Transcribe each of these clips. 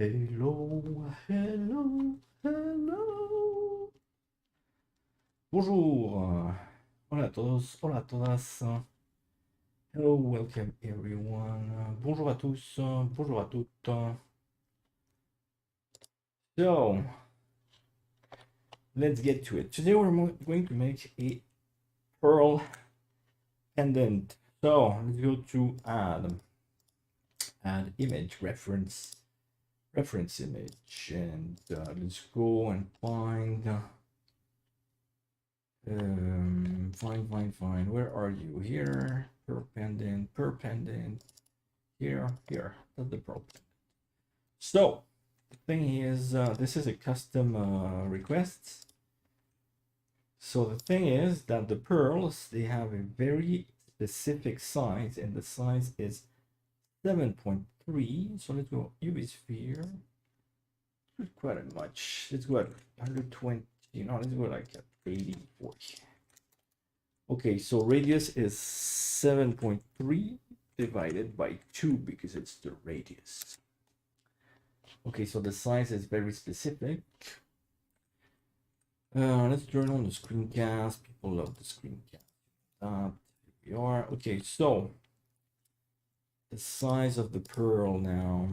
Hello, hello, hello. Bonjour. Hola a todos, hola a todas. Hello, welcome everyone. Bonjour à tous, bonjour à toutes. So, let's get to it. Today we're going to make a pearl pendant. So, let's go to add image reference image, and let's go and find fine. Where are you? Here, per pendant. Here. That's the problem. So the thing is, this is a custom request. So the thing is that the pearls, they have a very specific size, and the size is 7.3. So let's go UV sphere. Quite much. Let's go at 120. Let's go like at 80, 40. Okay, so radius is 7.3 divided by 2 because it's the radius. Okay, so the size is very specific. Let's turn on the screencast. People love the screencast. Here we are. Okay, so the size of the pearl now,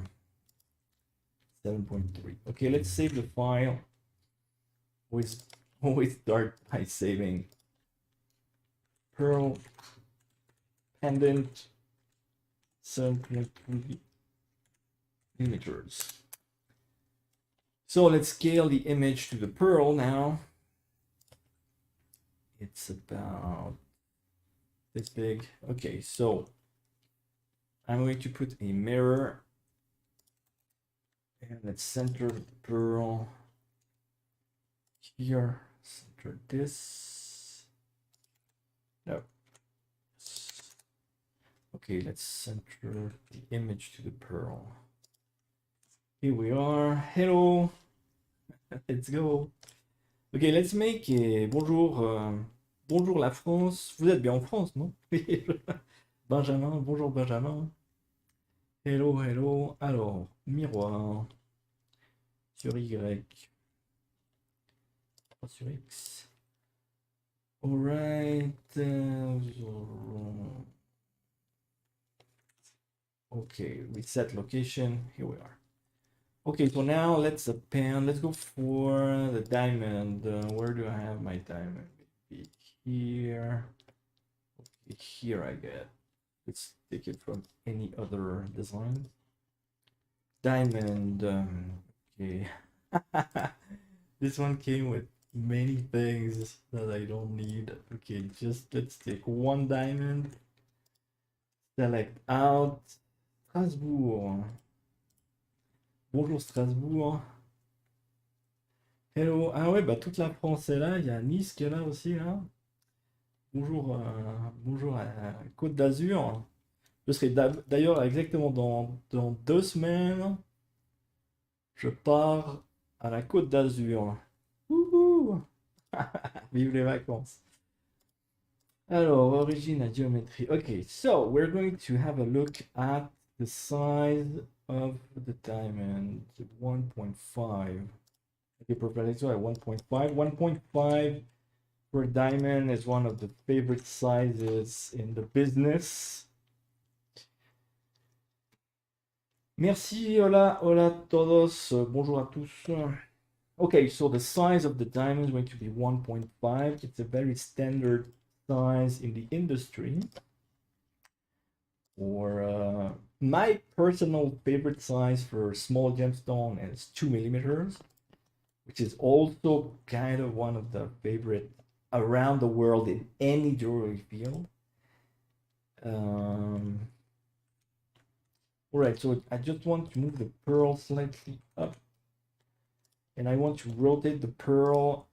7.3. Okay, let's save the file. Always start by saving pearl pendant 7.3 millimeters. So let's scale the image to the pearl now. It's about this big. Okay, so I'm going to put a mirror and let's center the pearl here. Center this. No. Okay, let's center the image to the pearl. Here we are. Hello. Let's go. Okay, let's make a bonjour. Bonjour la France. Vous êtes bien en France, non? Benjamin, bonjour Benjamin. Hello. Alors, miroir sur Y. Sur X. Alright. Okay, reset location. Here we are. Okay, so now let's append. Let's go for the diamond. Where do I have my diamond? Maybe here. Okay, here I get. Let's take it from any other design. Diamond. Okay. This one came with many things that I don't need. Okay, just let's take one diamond. Select out. Strasbourg. Bonjour Strasbourg. Hello. Ah ouais, bah toute la France est là. Il y a Nice qui est là aussi, là. Bonjour, bonjour à Côte d'Azur. Je serai d'ailleurs exactement dans 2 semaines. Je pars à la Côte d'Azur. Wouhou! Vive les vacances. Alors, origine à géométrie. Okay, so we're going to have a look at the size of the diamond. 1.5. Okay, perfect. Let's go at 1.5. 1.5 for diamond is one of the favorite sizes in the business. Merci, hola todos, bonjour à tous. Okay, so the size of the diamond is going to be 1.5. It's a very standard size in the industry. Or my personal favorite size for small gemstone is 2 millimeters, which is also kind of one of the favorite around the world in any jewelry field. Alright, so I just want to move the pearl slightly up, and I want to rotate the pearl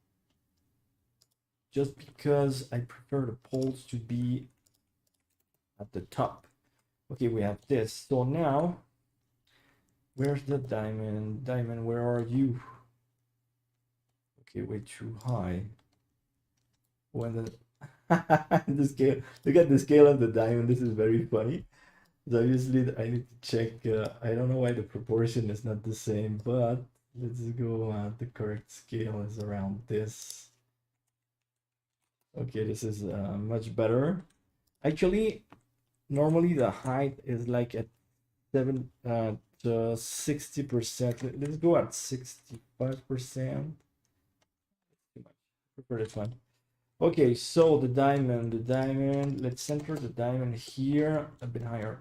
just because I prefer the poles to be at the top. Okay, we have this. So now, where's the diamond? Diamond, where are you? Okay, way too high. When the scale, look at the scale of the diamond. This is very funny. So obviously, I need to check. I don't know why the proportion is not the same, but let's go. The correct scale is around this. Okay, this is much better. Actually, normally the height is like at 60%. Let's go at 65%. Prefer this one. Okay, so the diamond. Let's center the diamond here a bit higher.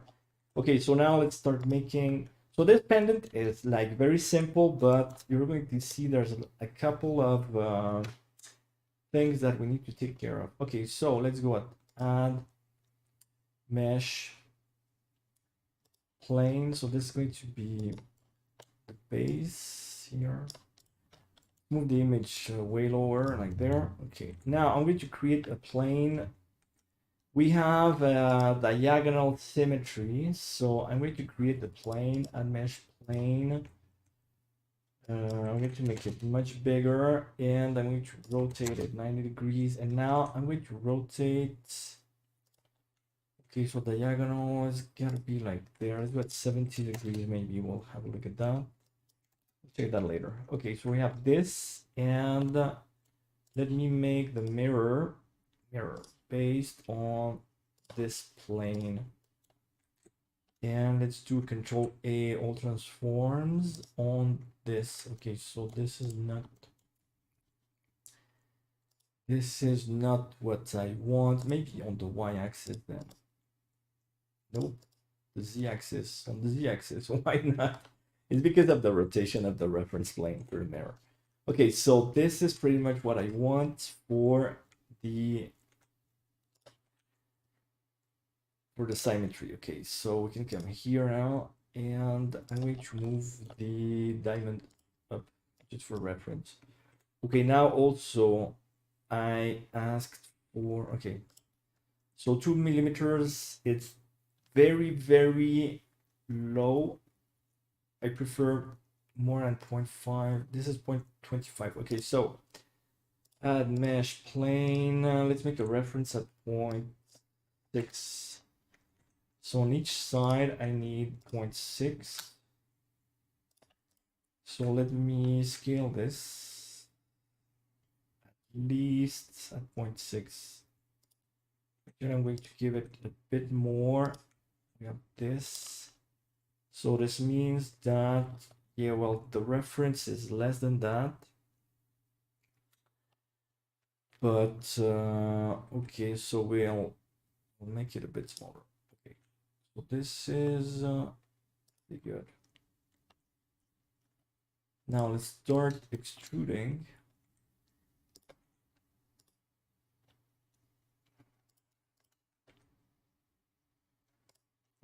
Okay, so now let's start making. So this pendant is like very simple, but you're going to see there's a couple of things that we need to take care of. Okay, so let's go add mesh plane. So this is going to be the base here. Move the image way lower, like there. Okay, now I'm going to create a plane. We have a diagonal symmetry, so I'm going to create the plane, add mesh plane. I'm going to make it much bigger, and I'm going to rotate it 90 degrees. And now I'm going to rotate. Okay, so diagonal is gonna be like there. Let's go at 70 degrees. Maybe we'll have a look at that. Check that later. Okay, so we have this, and let me make the mirror based on this plane. And let's do Control A, all transforms on this. Okay, so this is not what I want. Maybe on the y-axis then. Nope, the z-axis. On the z-axis, why not? It's because of the rotation of the reference plane for the mirror. Okay, so this is pretty much what I want for the symmetry. Okay, so we can come here now, and I'm going to move the diamond up just for reference. Okay, now also I asked for, okay, so 2 millimeters. It's very, very low. I prefer more than 0.5. This is 0.25. Okay, so add mesh plane. Let's make a reference at 0.6. So on each side, I need 0.6. So let me scale this at least at 0.6. Then I'm going to give it a bit more. We have this. So this means that, yeah, well, the reference is less than that. But, okay, so we'll make it a bit smaller. Okay, so this is pretty good. Now let's start extruding.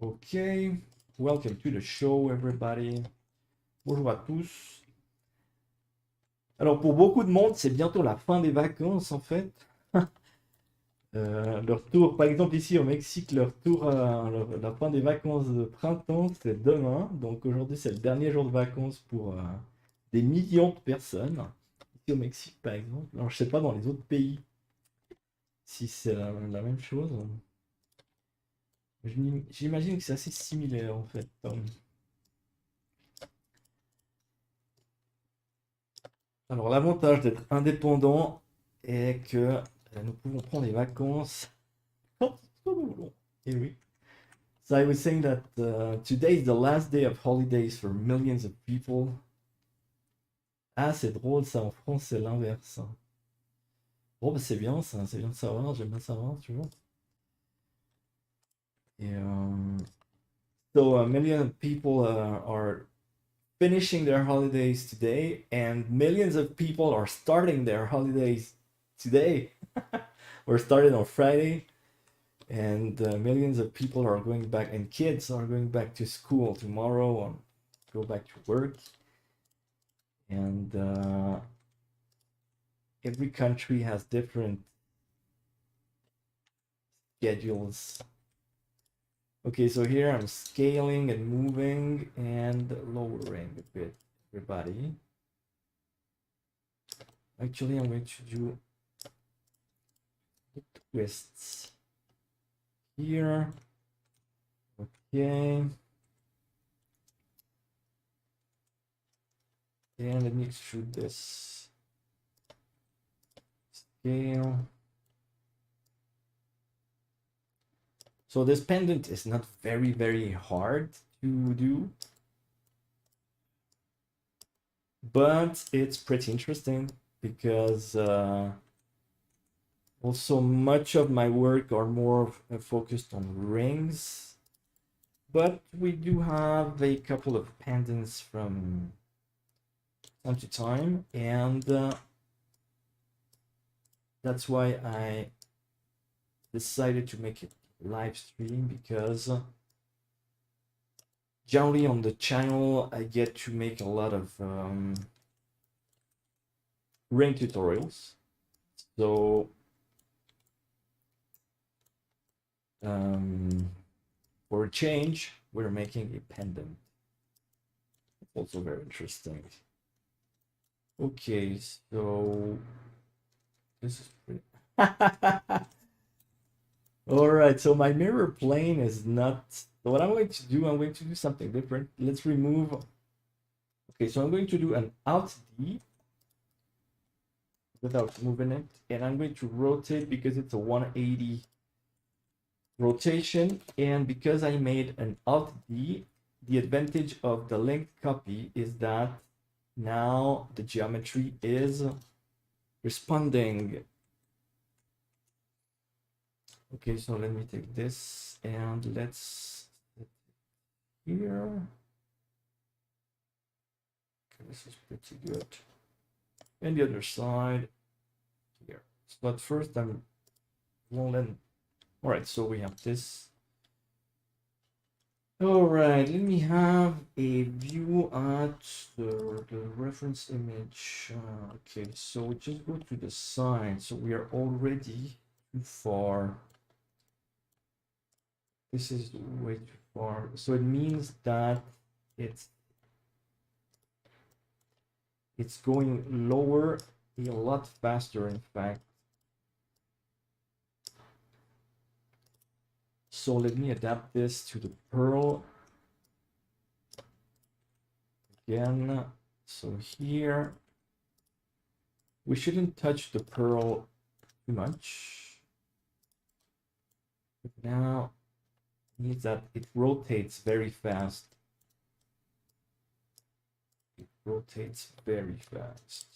Okay, welcome to the show, everybody. Bonjour à tous. Alors, pour beaucoup de monde, c'est bientôt la fin des vacances, en fait. Le retour, par exemple ici au Mexique, le retour à la fin des vacances de printemps, c'est demain. Donc aujourd'hui, c'est le dernier jour de vacances pour des millions de personnes. Ici au Mexique, par exemple. Alors, je sais pas dans les autres pays si c'est la même chose. J'imagine que c'est assez similaire, en fait. Alors, l'avantage d'être indépendant est que nous pouvons prendre des vacances quand nous voulons. Et oui. So I was saying that today is the last day of holidays for millions of people. Ah, c'est drôle ça, en France c'est l'inverse. Bon, bah, c'est bien ça, c'est bien de savoir, j'aime bien savoir, tu vois. Et, so a million of people are finishing their holidays today, and millions of people are starting their holidays today. We're starting on Friday, and millions of people are going back, and kids are going back to school tomorrow or go back to work. And every country has different schedules. Okay, so here I'm scaling and moving and lowering a bit, everybody. Actually, I'm going to do the twists here, Okay. And let me extrude this. Scale. So this pendant is not very hard to do, but it's pretty interesting because also much of my work are more focused on rings, but we do have a couple of pendants from time to time, and that's why I decided to make it live stream, because generally on the channel I get to make a lot of ring tutorials. So for a change, we're making a pendant. It's also very interesting. Okay, so this is pretty all right, so my mirror plane is not. So what I'm going to do something different. Let's remove. Okay, so I'm going to do an Alt D without moving it, and I'm going to rotate because it's a 180 rotation, and because I made an Alt D, the advantage of the linked copy is that now the geometry is responding. Okay, so let me take this and let's here. Okay, this is pretty good. And the other side here. But first I'm rolling. All right, so we have this. All right, let me have a view at the reference image. Okay, so we just go to the side. So we are already too far. This is way too far. So it means that it's going lower a lot faster, in fact. So let me adapt this to the pearl again. So here we shouldn't touch the pearl too much. But now it means that it rotates very fast. It rotates very fast.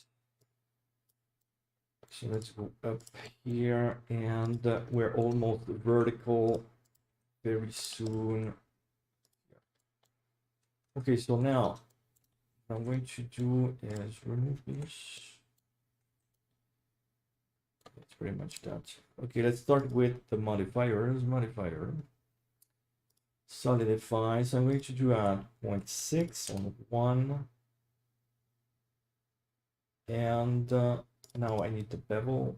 So let's go up here, and we're almost vertical very soon. Okay, so now what I'm going to do is remove this. That's pretty much that. Okay, let's start with the modifiers. Modifier. Solidify. So I'm going to do a 0.6 on 1. And now I need the bevel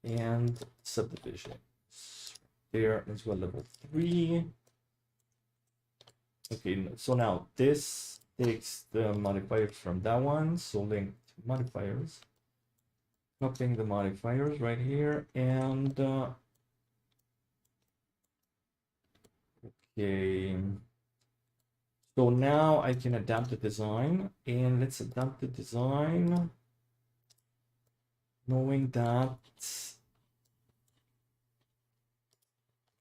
and subdivision. There as well, level 3. Okay, so now this takes the modifiers from that one. So link to modifiers. Copying the modifiers right here, and okay. So now I can adapt the design, and let's adapt the design, knowing that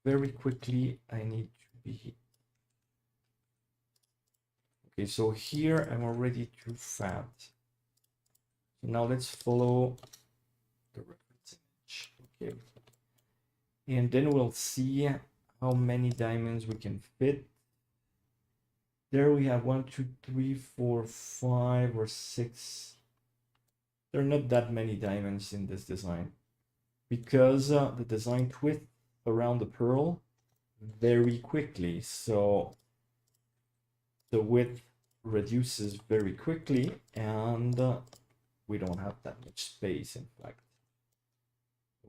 very quickly I need to be. Okay, so here I'm already too fat. So now let's follow the reference image. Okay, and then we'll see how many diamonds we can fit. There we have 1, 2, 3, 4, 5, or 6. There are not that many diamonds in this design because the design twists around the pearl very quickly. So the width reduces very quickly, and we don't have that much space, in fact.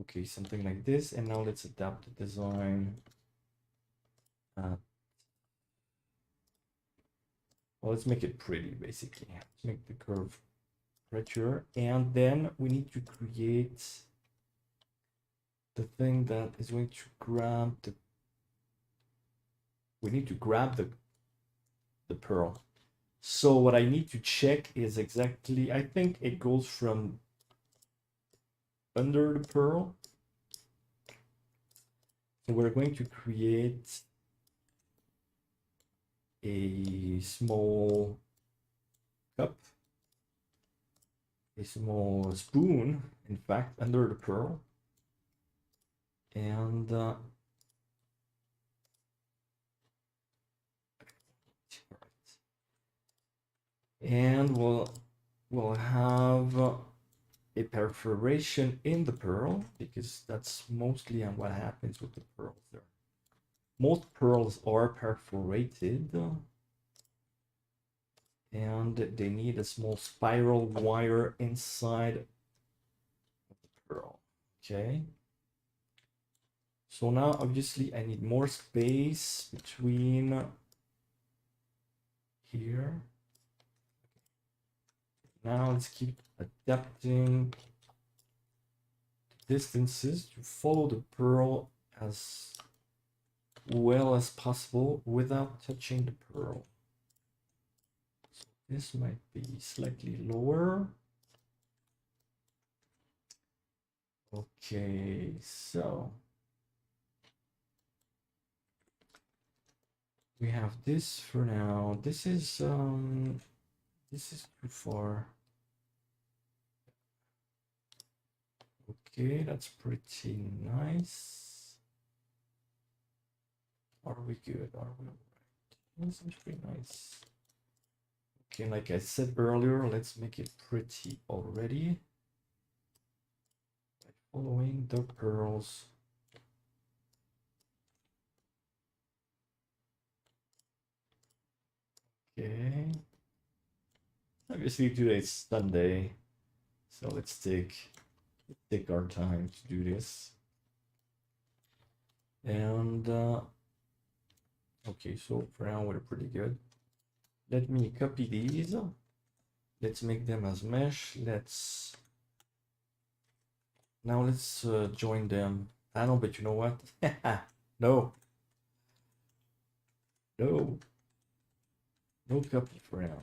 Okay, something like this. And now let's adapt the design. Well, let's make it pretty, basically. Let's make the curve prettier. And then we need to create the thing that is going to grab we need to grab the pearl. So what I need to check is exactly, I think it goes from under the pearl. So we're going to create a small cup, a small spoon, in fact, under the pearl. And we'll have a perforation in the pearl, because that's mostly what happens with the pearls there. Most pearls are perforated, and they need a small spiral wire inside of the pearl. Okay. So now obviously I need more space between here. Now let's keep adapting the distances to follow the pearl as well as possible without touching the pearl. So this might be slightly lower. Okay, so we have this for now. This is too far. Okay, that's pretty nice. Are we good? Are we right? This is pretty nice. Okay, like I said earlier, let's make it pretty already by following the pearls. Okay. Obviously today is Sunday, so let's take our time to do this. And okay, so for now we're pretty good. Let me copy these. Let's make them as mesh. Let's join them. I know, but you know what? No. No copy for now.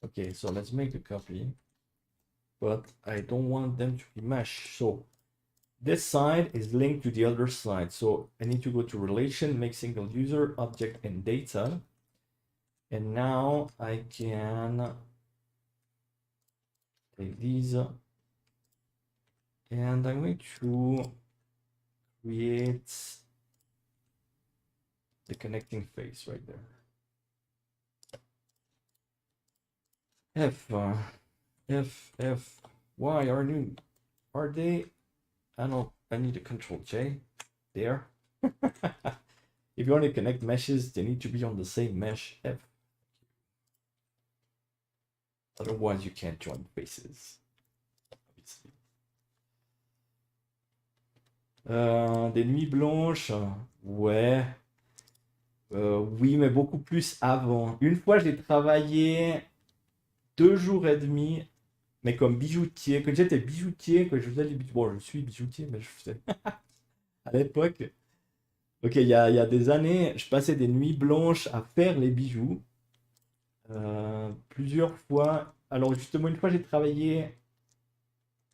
Okay, so let's make the copy, but I don't want them to be mesh. So this side is linked to the other side. So I need to go to relation, make single user, object, and data. And now I can take these and I'm going to create the connecting face right there. F, why are they? I need a control J there. If you want to connect meshes, they need to be on the same mesh. F. Otherwise, you can't join faces. Des nuits blanches, ouais. Oui, mais beaucoup plus avant. Une fois, j'ai travaillé 2 jours et demi, mais comme bijoutier. Quand j'étais bijoutier, quand je faisais les bijoux. Bon, je suis bijoutier, mais je faisais à l'époque. Ok, il y a des années, je passais des nuits blanches à faire les bijoux. Plusieurs fois. Alors, justement, une fois, j'ai travaillé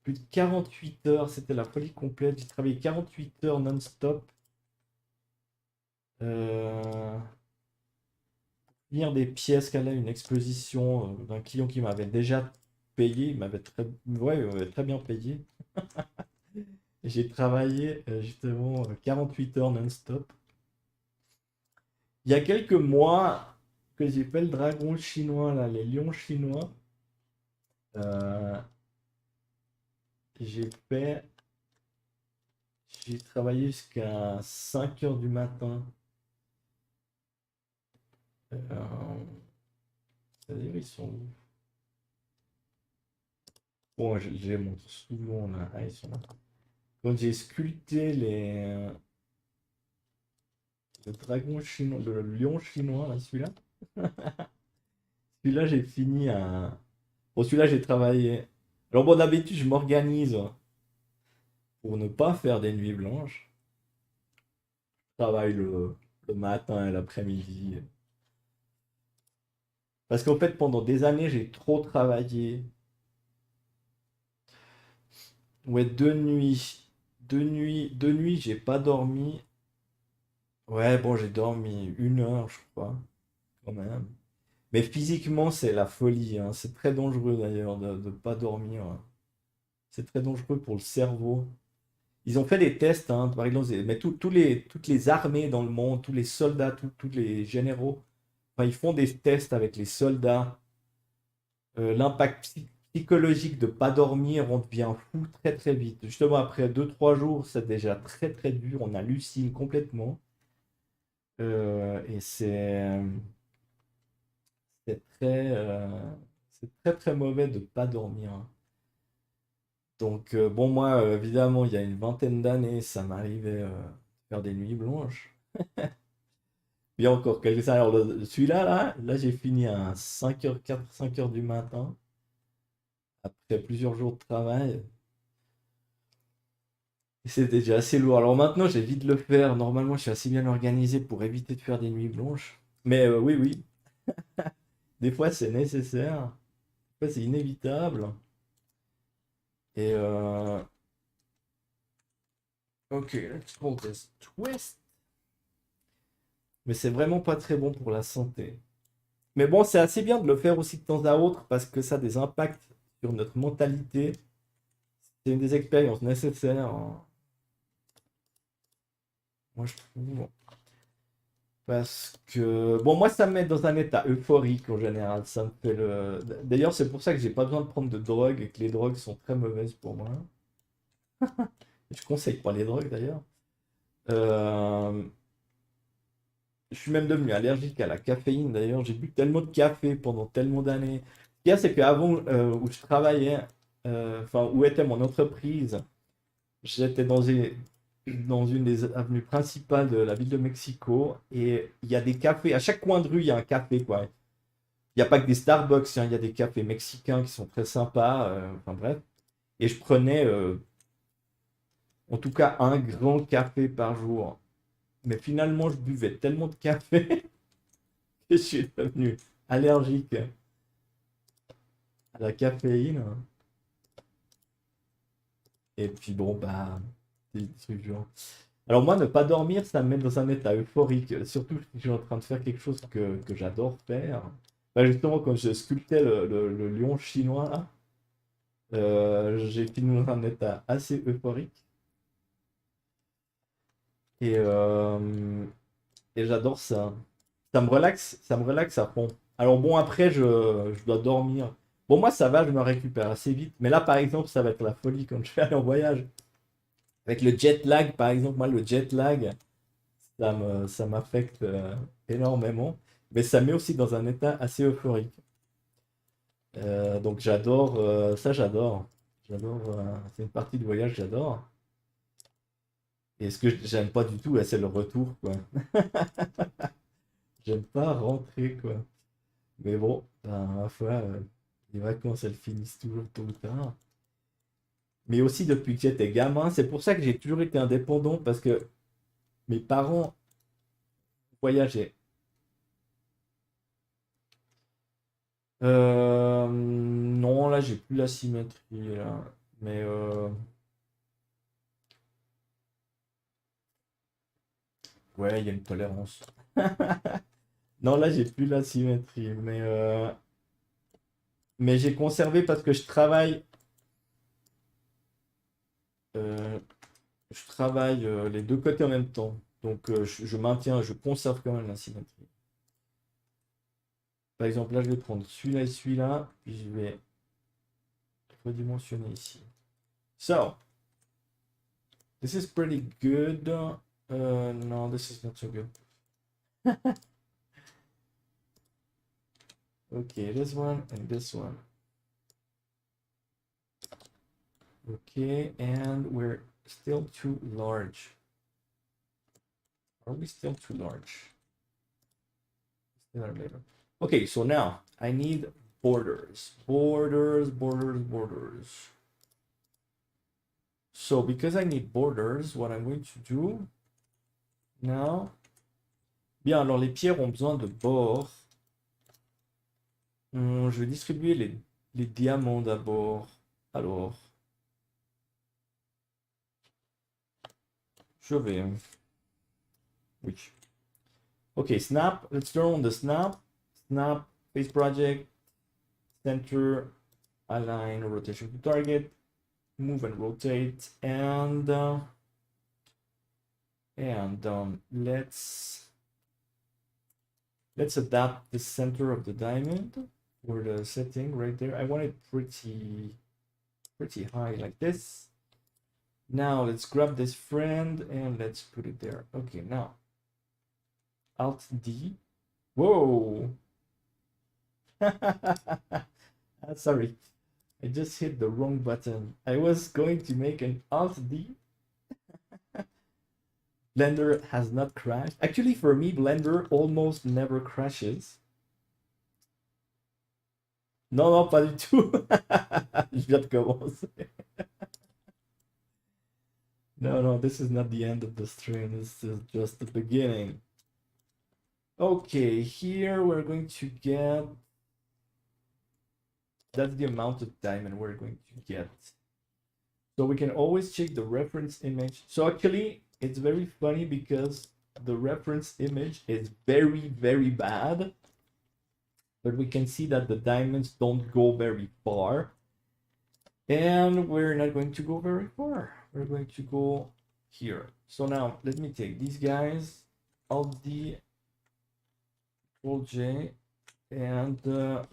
plus de 48 heures. C'était la folie complète. J'ai travaillé 48 heures non-stop. Finir des pièces qu'elle a une exposition d'un client qui m'avait déjà payé, il m'avait très bien payé. J'ai travaillé justement 48 heures non-stop. Il y a quelques mois que j'ai fait le dragon chinois, là, les lions chinois. J'ai travaillé jusqu'à 5 heures du matin. C'est-à-dire, ils sont où? Bon, je les montre souvent là. Ah, ils sont là. Quand j'ai sculpté le dragon chinois, le lion chinois, là, celui-là. Celui-là, j'ai fini à. Bon, celui-là, j'ai travaillé. Alors, bon, d'habitude, je m'organise pour ne pas faire des nuits blanches. travaille le matin et l'après-midi. Parce qu'en fait, pendant des années, j'ai trop travaillé. Ouais, 2 nuits. 2 nuits, 2 nuits, j'ai pas dormi. Ouais, bon, j'ai dormi 1 heure, je crois, quand même. Mais physiquement, c'est la folie, hein. C'est très dangereux d'ailleurs de ne pas dormir. C'est très dangereux pour le cerveau. Ils ont fait des tests, hein, par exemple, mais toutes les armées dans le monde, tous les soldats, tous les généraux, enfin, ils font des tests avec les soldats. L'impact psychologique de pas dormir, on devient fou très très vite. Justement, après 2 3 jours, c'est déjà très très dur, on hallucine complètement. Et c'est très très mauvais de pas dormir. Donc, bon, moi, évidemment, il y a une vingtaine d'années, ça m'arrivait de faire des nuits blanches. Il y a encore quelques années. Alors, celui-là, là, j'ai fini à 5h, 4, 5h du matin, après plusieurs jours de travail. Et c'était déjà assez lourd. Alors maintenant, j'évite de le faire. Normalement, je suis assez bien organisé pour éviter de faire des nuits blanches. Mais oui, oui, des fois, c'est nécessaire. Des fois, c'est inévitable. Et ok, let's call this twist. Mais c'est vraiment pas très bon pour la santé. Mais bon, c'est assez bien de le faire aussi de temps à autre parce que ça a des impacts sur notre mentalité. C'est une des expériences nécessaires, hein. Moi, je trouve. Parce que, bon, moi, ça me met dans un état euphorique en général. Ça me fait le. D'ailleurs, c'est pour ça que j'ai pas besoin de prendre de drogue et que les drogues sont très mauvaises pour moi. Je conseille pas les drogues d'ailleurs. Euh, Je suis même devenu allergique à la caféine d'ailleurs. J'ai bu tellement de café pendant tellement d'années. Ce qu'il y a, c'est qu'avant, où je travaillais, enfin, où était mon entreprise, j'étais dans une des avenues principales de la ville de Mexico et il y a des cafés. À chaque coin de rue, il y a un café, quoi. Il n'y a pas que des Starbucks, hein, il y a des cafés mexicains qui sont très sympas. Enfin bref. Et je prenais en tout cas un grand café par jour. Mais finalement, je buvais tellement de café que je suis devenu allergique à la caféine. Et puis bon, bah, des trucs genre. Alors moi, ne pas dormir, ça me met dans un état euphorique. Surtout si je suis en train de faire quelque chose que j'adore faire. Bah, justement, quand je sculptais le lion chinois, là, j'ai fini dans un état assez euphorique. Et, euh, et j'adore ça. Ça me relaxe à fond. Alors bon, après, je dois dormir. Bon, moi, ça va, je me récupère assez vite. Mais là, par exemple, ça va être la folie quand je vais aller en voyage. Avec le jet lag, par exemple, moi, le jet lag, ça m'affecte énormément. Mais ça met aussi dans un état assez euphorique. Donc j'adore, ça j'adore. J'adore, c'est une partie du voyage, j'adore. Et ce que j'aime pas du tout, là, c'est le retour, quoi. J'aime pas rentrer, quoi. Mais bon, ben, ma foi, les vacances, elles finissent toujours tôt ou tard. Mais aussi depuis que j'étais gamin, c'est pour ça que j'ai toujours été indépendant, parce que mes parents voyageaient. Non, là, j'ai plus la symétrie, là. Mais ouais, il y a une tolérance. Non, là, j'ai plus la symétrie. Mais j'ai conservé parce que euh, je travaille les deux côtés en même temps. Donc, je maintiens, je conserve quand même la symétrie. Par exemple, là, je vais prendre celui-là et celui-là, puis je vais redimensionner ici. So, this is pretty good. No, this is not so good. Okay, this one and this one. Okay, and we're still too large. Are we still too large? Later. Okay, so now I need borders. Borders, borders, borders. So because I need borders, what I'm going to do Non. Bien, alors les pierres ont besoin de bord. Je vais distribuer les diamants d'abord. Alors, je vais... Oui. Okay, snap. Let's turn on the snap. Snap, face project, center, align, rotation to target, move and rotate, and let's adapt the center of the diamond for the setting right there. I want it pretty high like this. Now let's grab this friend and let's put it there. Okay, now Alt D. Whoa. Sorry, I just hit the wrong button. I was going to make an Alt D. Blender has not crashed. Actually, for me, Blender almost never crashes. Non, non, pas du tout. Je viens de commencer. No, no, this is not the end of the stream. This is just the beginning. Okay, here we're going to get... That's the amount of diamond we're going to get. So we can always check the reference image. So actually, it's very funny because the reference image is very, very bad. But we can see that the diamonds don't go very far. And we're not going to go very far. We're going to go here. So now let me take these guys, Alt D, Control J, and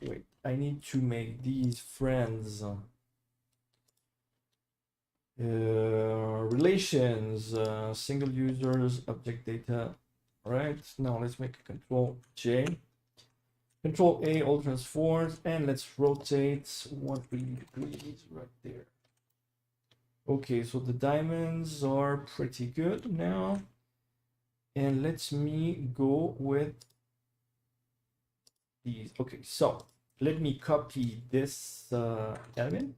wait, I need to make these friends. Relations, single users, object data. All right, now let's make a Control J. Control A, all transforms, and let's rotate 180 degrees right there. Okay, so the diamonds are pretty good now. And let me go with these. Okay, so let me copy this element.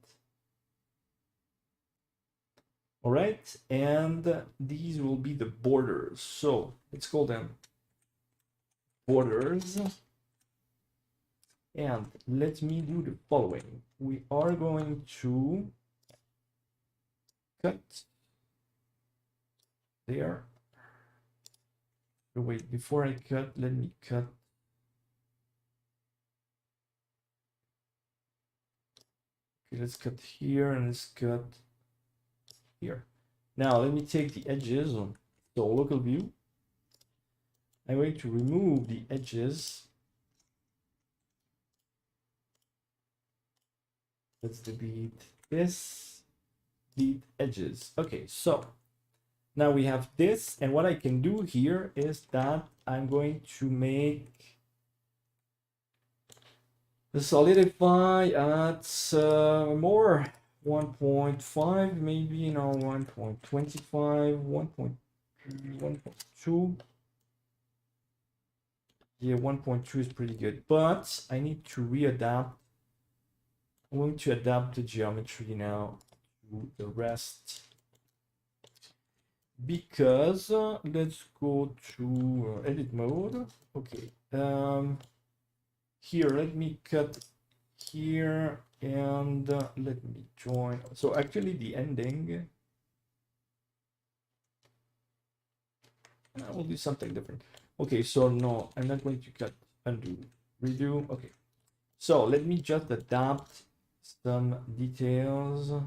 All right, and these will be the borders. So let's call them borders. And let me do the following. We are going to cut there. Wait, before I cut, let me cut. Okay, let's cut here and let's cut here. Now let me take the edges. So local view. I'm going to remove the edges. Let's delete this, delete edges. Okay, so now we have this, and what I can do here is that I'm going to make the solidify at more 1.5, maybe, you know, 1.25, 1.2. Yeah, 1.2 is pretty good, but I need to readapt. I'm going to adapt the geometry now to the rest. Because let's go to edit mode. Okay. Here, let me cut here and let me join. So actually the ending, I will do something different. Okay, so no, I'm not going to cut, undo, redo. Okay, so let me just adapt some details. It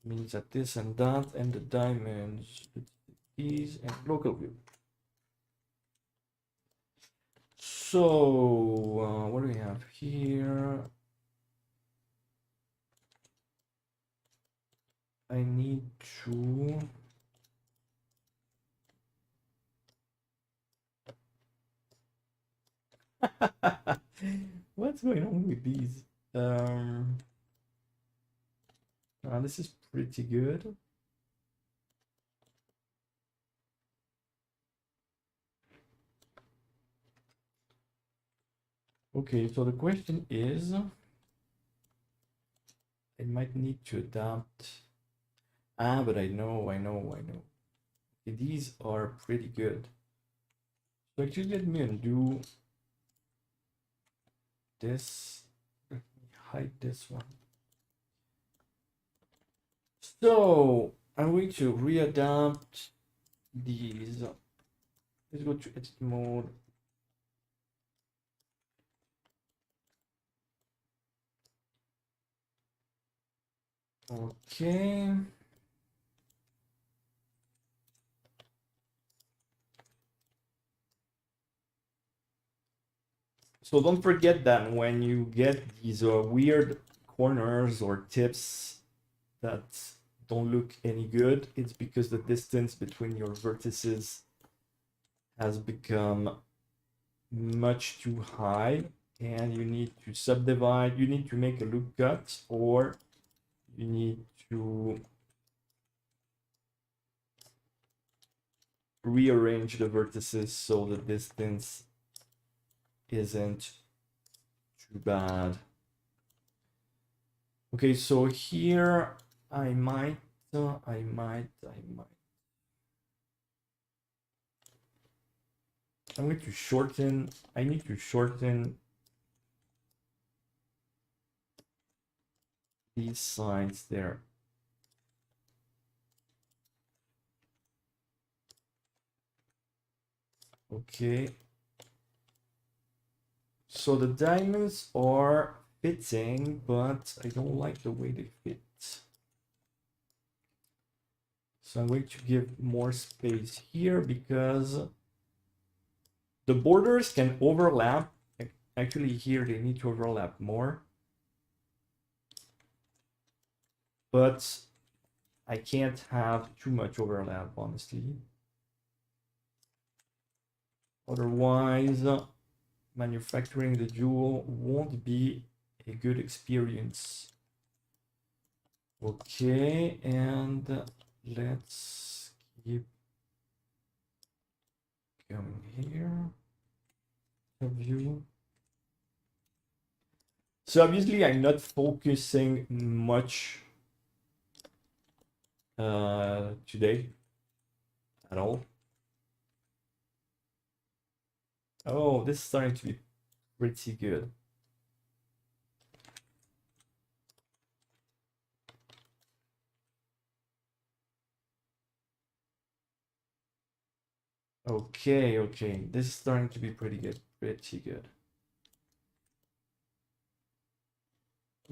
means that this and that and the diamonds, these and local view. So what do we have here? I need to what's going on with these? This is pretty good. Okay, so the question is, I might need to adapt. But I know. These are pretty good. So actually, let me undo this. Let me hide this one. So I'm going to readapt these. Let's go to edit mode. Okay. So don't forget that when you get these weird corners or tips that don't look any good, it's because the distance between your vertices has become much too high, and you need to subdivide, you need to make a loop cut, or you need to rearrange the vertices so the distance isn't too bad. Okay, so here I might. I'm going to shorten. I need to shorten these sides there. Okay. So the diamonds are fitting, but I don't like the way they fit. So I'm going to give more space here because the borders can overlap. Actually, here they need to overlap more. But I can't have too much overlap, honestly. Otherwise, manufacturing the jewel won't be a good experience. Okay, and let's keep going here. View. So obviously I'm not focusing much today at all. Oh, this is starting to be pretty good. Okay, okay. This is starting to be pretty good. Pretty good.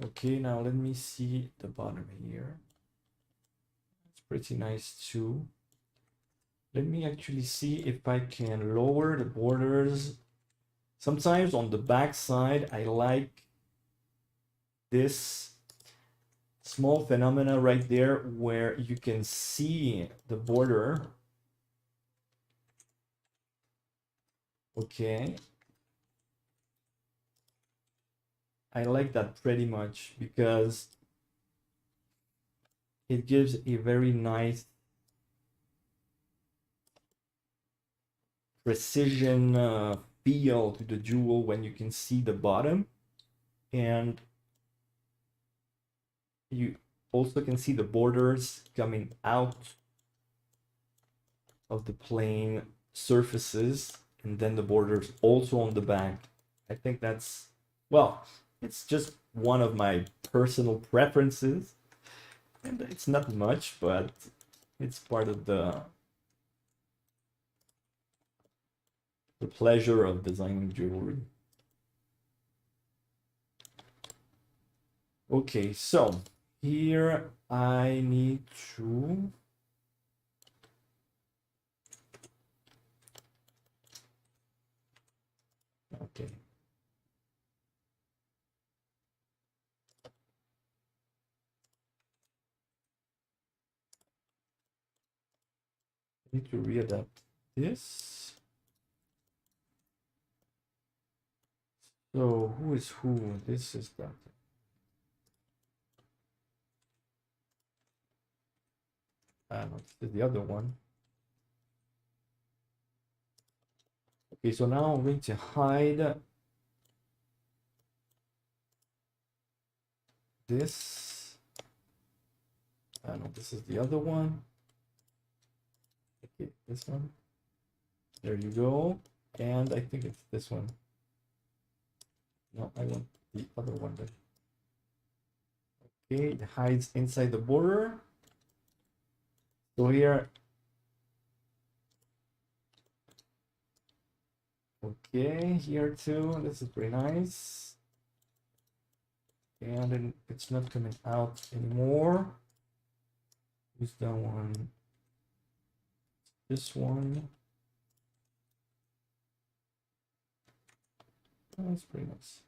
Okay, now let me see the bottom here. It's pretty nice too. Let me actually see if I can lower the borders. Sometimes on the back side, I like this small phenomena right there where you can see the border. Okay. I like that pretty much because it gives a very nice precision feel to the jewel when you can see the bottom, and you also can see the borders coming out of the plain surfaces, and then the borders also on the back. I think that's, well, it's just one of my personal preferences, and it's not much, but it's part of the pleasure of designing jewelry. Okay, so here I need to okay. I need to readapt this. So who is who? This is that. No, this is the other one. Okay, so now I'm going to hide this. No, this is the other one. Okay, this one. There you go. And I think it's this one. No, I want the other one then. Okay, it hides inside the border. So here, okay, here too. This is pretty nice. And then it's not coming out anymore. Who's that one? This one. Oh, that's pretty nice.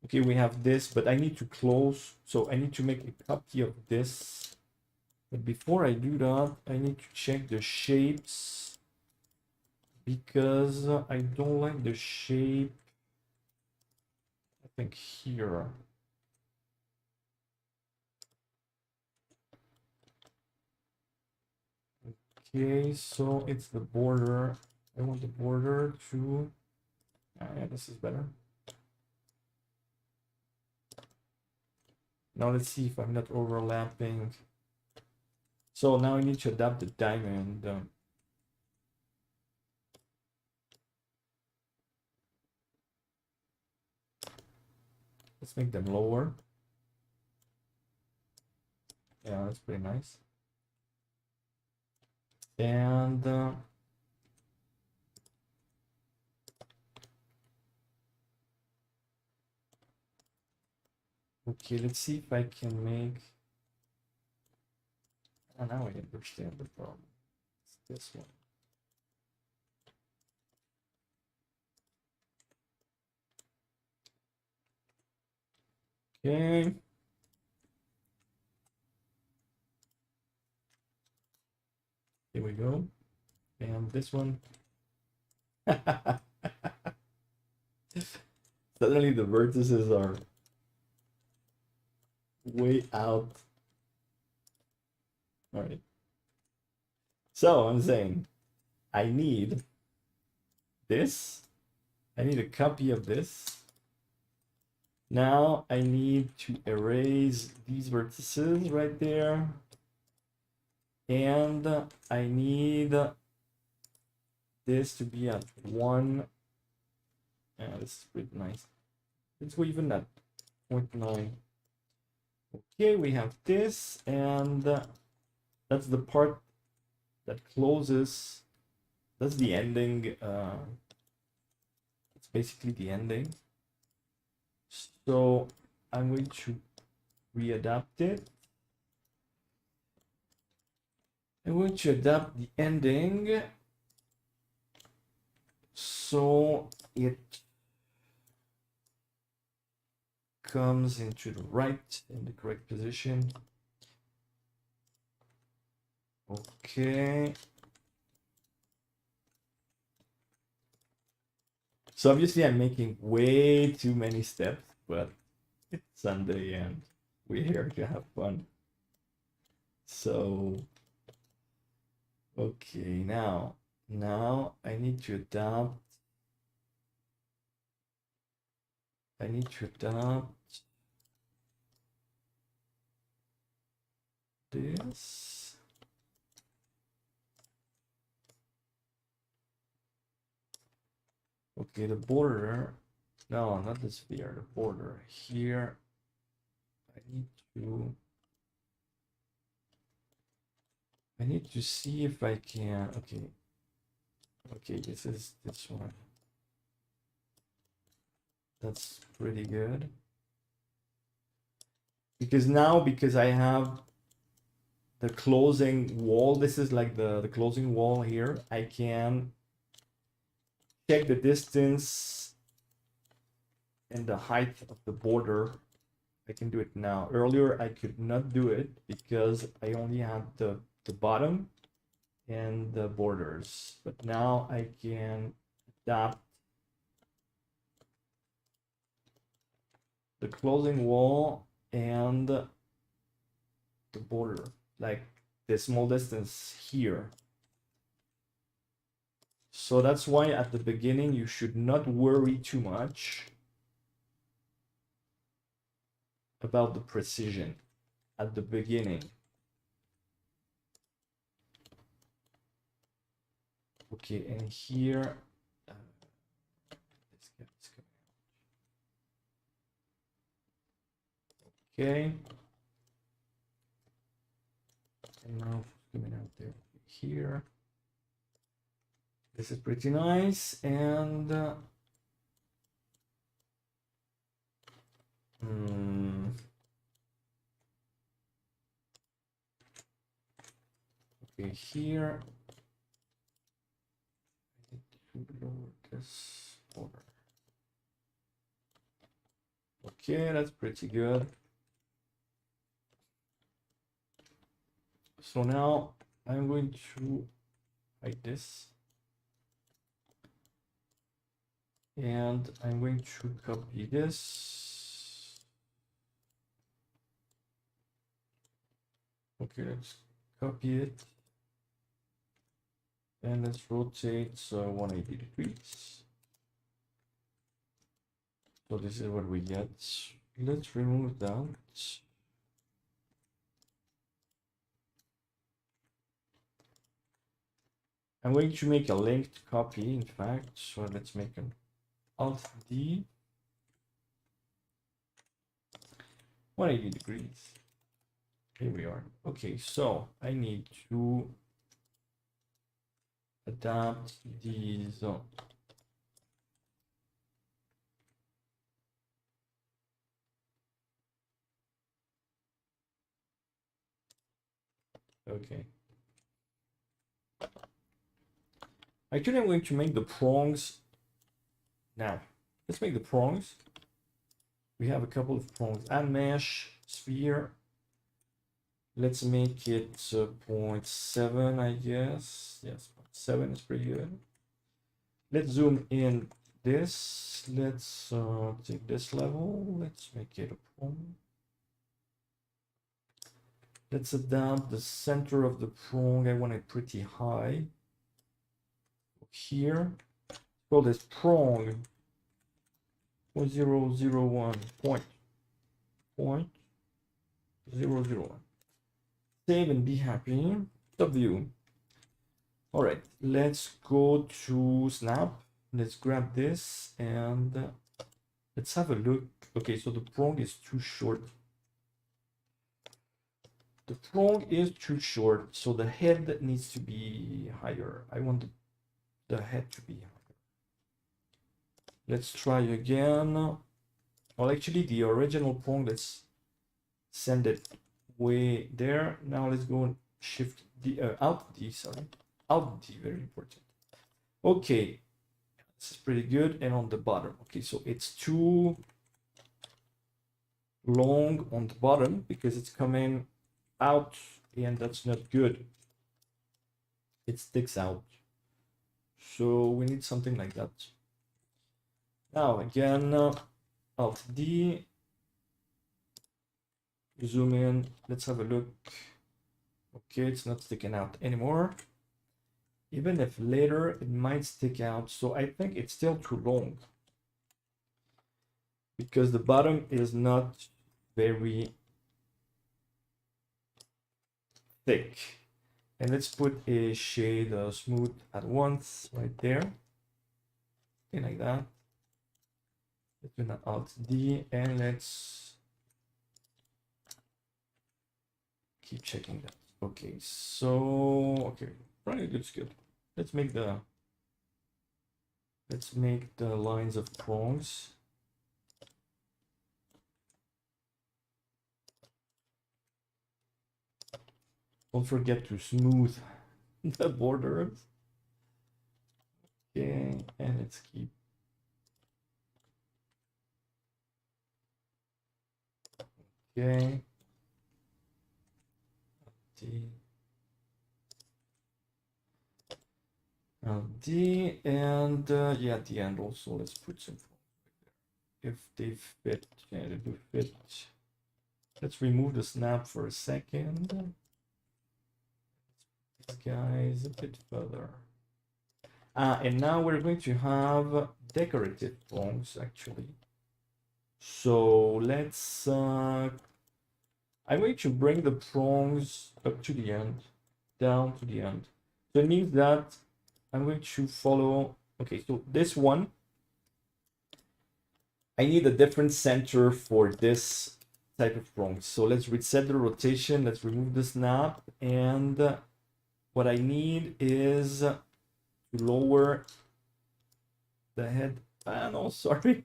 Okay, we have this, but I need to close. So I need to make a copy of this. But before I do that, I need to check the shapes because I don't like the shape. I think here. Okay, so it's the border. I want the border to. Yeah, this is better. Now let's see if I'm not overlapping. So now I need to adapt the diamond. Let's make them lower. Yeah, that's pretty nice. And okay, let's see if I can make. Oh, now I understand the problem. It's this one. Okay. Here we go. And this one. Suddenly the vertices are way out. All right. So I'm saying I need this. I need a copy of this. Now I need to erase these vertices right there. And I need this to be at 1. Yeah, this is pretty nice. Let's go even at 0.9. Okay, we have this, and that's the part that closes. That's the ending. It's basically the ending. So I'm going to readapt it. I'm going to adapt the ending so it comes into the right, in the correct position. Okay. So obviously I'm making way too many steps, but it's Sunday and we're here to have fun. So, okay, now I need to adapt. This. Okay, the border. No, not the sphere, the border. Here, I need to see if I can. Okay, this is this one. That's pretty good. Because now, because I have the closing wall, this is like the closing wall here, I can check the distance and the height of the border. I can do it now. Earlier, I could not do it because I only had the bottom and the borders. But now I can adapt the closing wall and the border, like the small distance here. So that's why at the beginning you should not worry too much about the precision at the beginning. Okay, and here, let's get this coming out. Okay. And now coming out there here. This is pretty nice, and okay, here I need to lower this border. Okay, that's pretty good. So now I'm going to hide this. And I'm going to copy this. Okay, let's copy it. And let's rotate 180 degrees. So this is what we get. Let's remove that. I'm going to make a linked copy, in fact. So let's make an Alt D, 180 degrees. Here we are. Okay, so I need to adapt these. Okay. Actually, I'm going to make the prongs now. Let's make the prongs. We have a couple of prongs. Add mesh, sphere. Let's make it 0.7, I guess. Yes, 0.7 is pretty good. Let's zoom in this. Let's take this level. Let's make it a prong. Let's adapt the center of the prong. I want it pretty high. Here, call this prong 0.001 point 0.001. Save and be happy. Top view. All right, let's go to snap. Let's grab this and let's have a look. Okay, so the prong is too short. The prong is too short, so the head needs to be higher. I want the head to be higher. Let's try again. Well, actually, the original prong, let's send it way there. Now let's go and shift the Alt D, sorry. Alt D, very important. Okay, this is pretty good. And on the bottom, okay, so it's too long on the bottom because it's coming out and that's not good. It sticks out. So we need something like that. Now again, Alt D, zoom in, let's have a look. Okay, it's not sticking out anymore. Even if later it might stick out. So I think it's still too long because the bottom is not very thick. And let's put a shade smooth at once right there. Okay, like that. Let's do an Alt D and let's keep checking that. Okay, so okay, right, looks good. Let's make the lines of prongs. Don't forget to smooth the borders. Okay, and let's keep. Okay. D and yeah, at the end also let's put some if they fit. Yeah, they do fit. Let's remove the snap for a second. This guy is a bit further. And now we're going to have decorative prongs actually. So let's I'm going to bring the prongs up to the end, down to the end. So it means that I'm going to follow. Okay, so this one, I need a different center for this type of prong. So let's reset the rotation. Let's remove the snap. And what I need is to lower the head. Ah, no, sorry.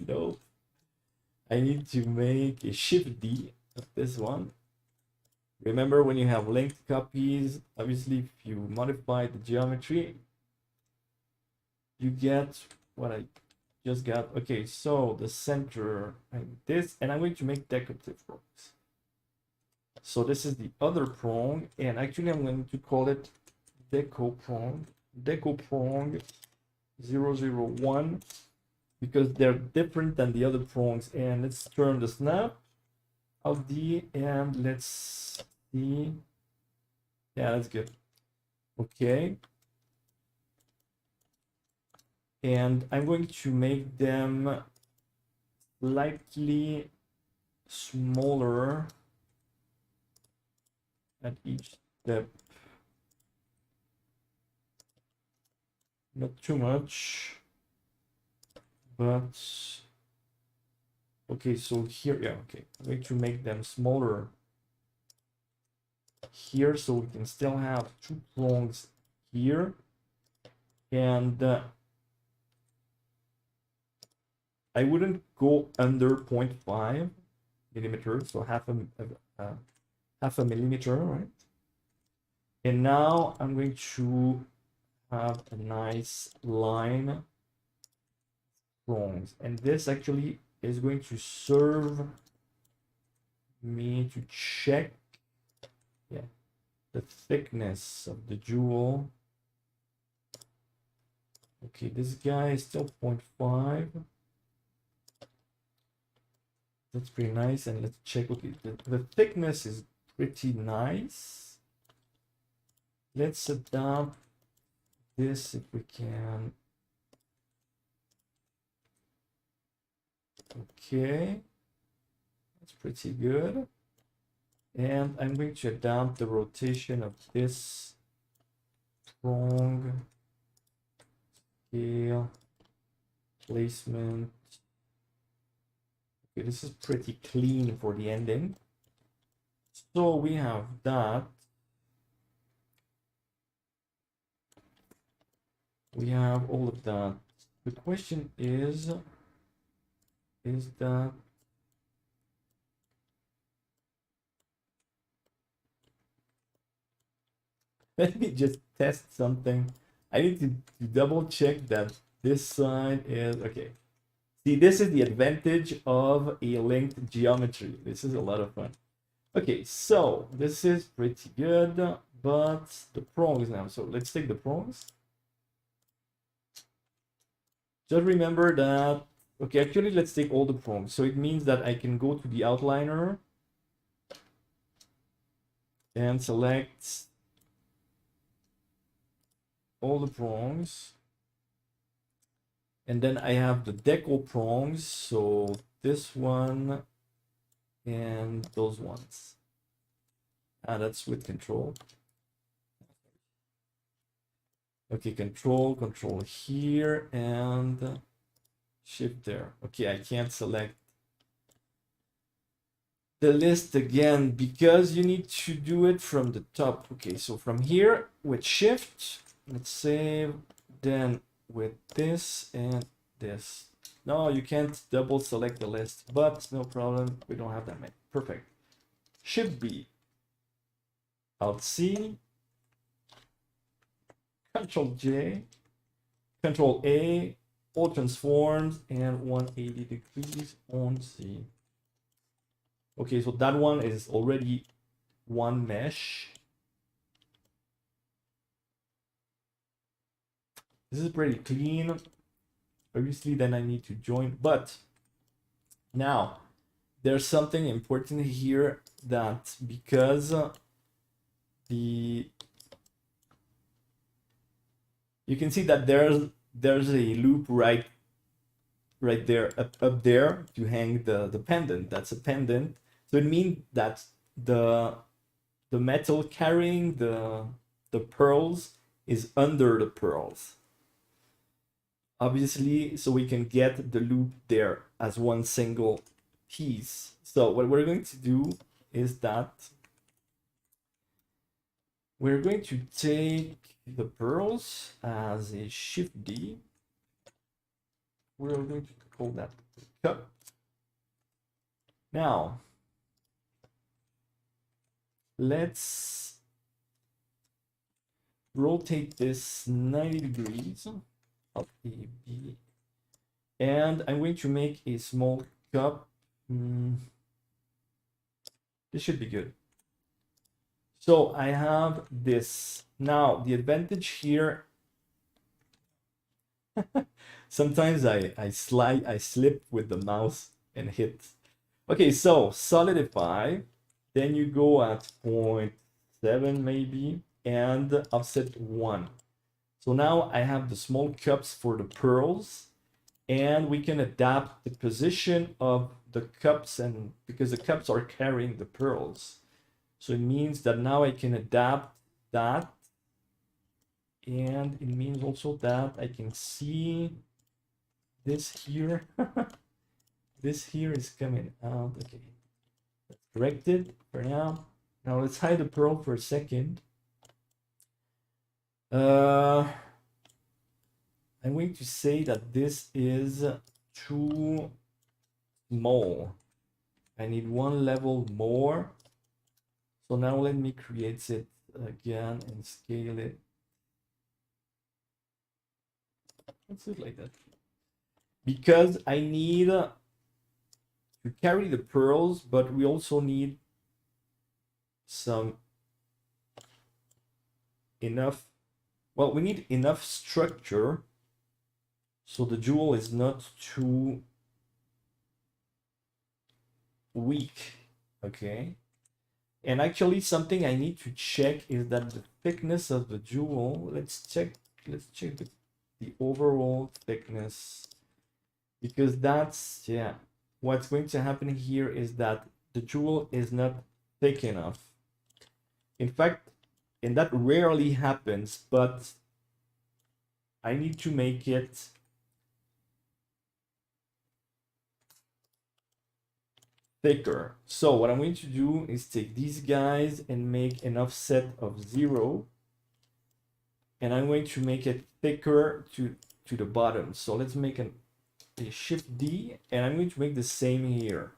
No. I need to make a shift D of this one. Remember, when you have linked copies, obviously, if you modify the geometry, you get what I just got. Okay, so the center like this, and I'm going to make decorative prongs. So this is the other prong, and actually I'm going to call it deco prong 001, because they're different than the other prongs. And let's turn the snap of D, and let's see. Yeah, that's good. Okay. And I'm going to make them slightly smaller at each step. Not too much, but okay, so here, yeah, okay. I'm going to make them smaller here, so we can still have two prongs here. And I wouldn't go under 0.5 millimeters, so half a millimeter, right? And now I'm going to have a nice line prongs, and this actually is going to serve me to check, yeah, the thickness of the jewel. Okay, this guy is still 0.5. That's pretty nice. And let's check. Okay, the thickness is pretty nice. Let's adapt this if we can. Okay, that's pretty good. And I'm going to adapt the rotation of this prong, scale, placement. Okay, this is pretty clean for the ending. So we have that. We have all of that. The question is that let me just test something. I need to double check that this side is okay. See, this is the advantage of a linked geometry. This is a lot of fun. Okay, so this is pretty good, but the prongs now. So let's take the prongs. Just remember that, okay, actually, let's take all the prongs. So it means that I can go to the outliner and select all the prongs. And then I have the deco prongs, so this one and those ones. That's with control. Okay, control here and shift there. Okay, I can't select the list again because you need to do it from the top. Okay, so from here with shift, let's save, then with this and this. No, you can't double select the list, but no problem. We don't have that many. Perfect. Shift B, Alt C, Control J, Control A, all transforms, and 180 degrees on C. Okay, so that one is already one mesh. This is pretty clean. Obviously, then I need to join, but now there's something important here, that because you can see that there's a loop right there up there to hang the pendant. That's a pendant, so it means that the metal carrying the pearls is under the pearls. Obviously, so we can get the loop there as one single piece. So what we're going to do is that we're going to take the pearls as a Shift D. We're going to call that cup. Now, let's rotate this 90 degrees. Alt A, B. And I'm going to make a small cup. This should be good. So I have this. Now, the advantage here, sometimes I slip with the mouse and hit. Okay, so solidify, then you go at 0.7 maybe, and offset 1. So now I have the small cups for the pearls, and we can adapt the position of the cups, and because the cups are carrying the pearls. So it means that now I can adapt that, and it means also that I can see this here. This here is coming out. Okay, let's correct it for now. Now let's hide the pearl for a second. I'm going to say that this is too small. I need one level more. So now let me create it again and scale it. Let's do it like that. Because I need to carry the pearls, but we also need some enough. Well, we need enough structure so the jewel is not too weak. Okay. And actually something I need to check is that the thickness of the jewel, let's check the overall thickness, because that's, yeah, what's going to happen here is that the jewel is not thick enough. In fact, and that rarely happens, but I need to make it thicker. So what I'm going to do is take these guys and make an offset of 0, and I'm going to make it thicker to the bottom. So let's make a Shift D, and I'm going to make the same here,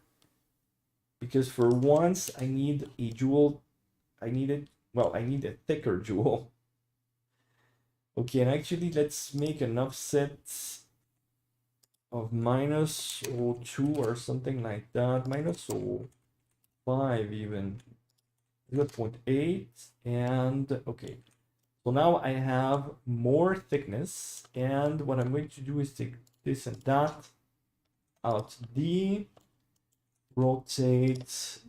because for once I need a jewel. I need a thicker jewel. Okay, and actually let's make an offset of -0.2 or something like that, -0.5 even, 0.8, and okay. So now I have more thickness, and what I'm going to do is take this and that, Alt D, rotate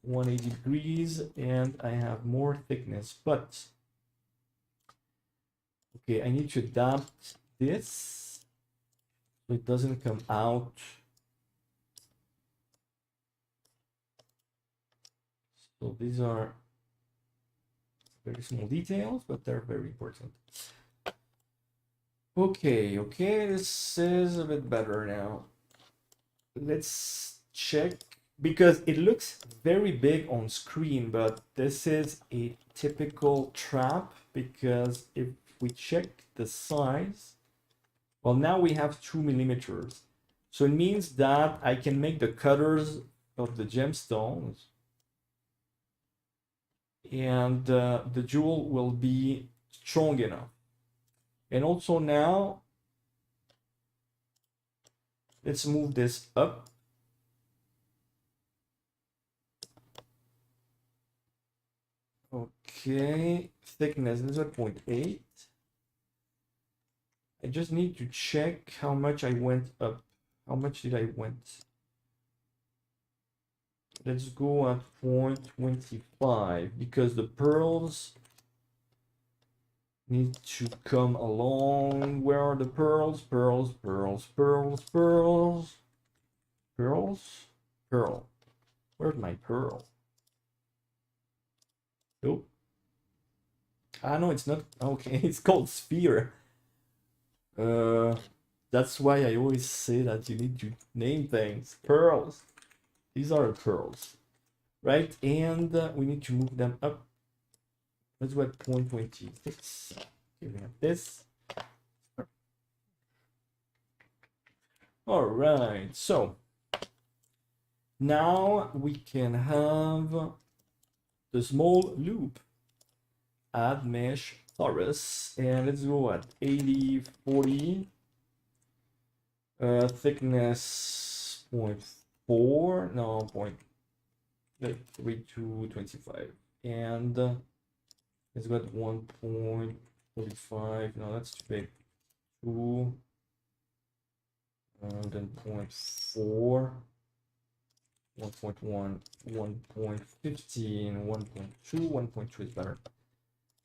180 degrees, and I have more thickness, but okay, I need to adapt this so it doesn't come out. So these are very small details, but they're very important. Okay, this is a bit better now. Let's check, because it looks very big on screen, but this is a typical trap, because if we check the size, well, now we have 2 millimeters. So it means that I can make the cutters of the gemstones, and the jewel will be strong enough. And also now, let's move this up. Okay, thickness is at 0.8. I just need to check how much I went up. How much did I went? Let's go at 0.25, because the pearls need to come along. Where are the pearls? Pearls. Pearl. Where's my pearl? Nope. Ah, no, it's not. Okay, it's called sphere. That's why I always say that you need to name things. Pearls. These are pearls, right? And we need to move them up. Let's go at 0.26. Okay, we have this. All right, so now we can have the small loop. Add mesh torus, and let's go at 80, 40. Thickness 0.4, no, 0.3225. And let's go at 1.45. No, that's too big. 2. And then 0.4. 1.1, 1.15, 1.2, 1.2 is better.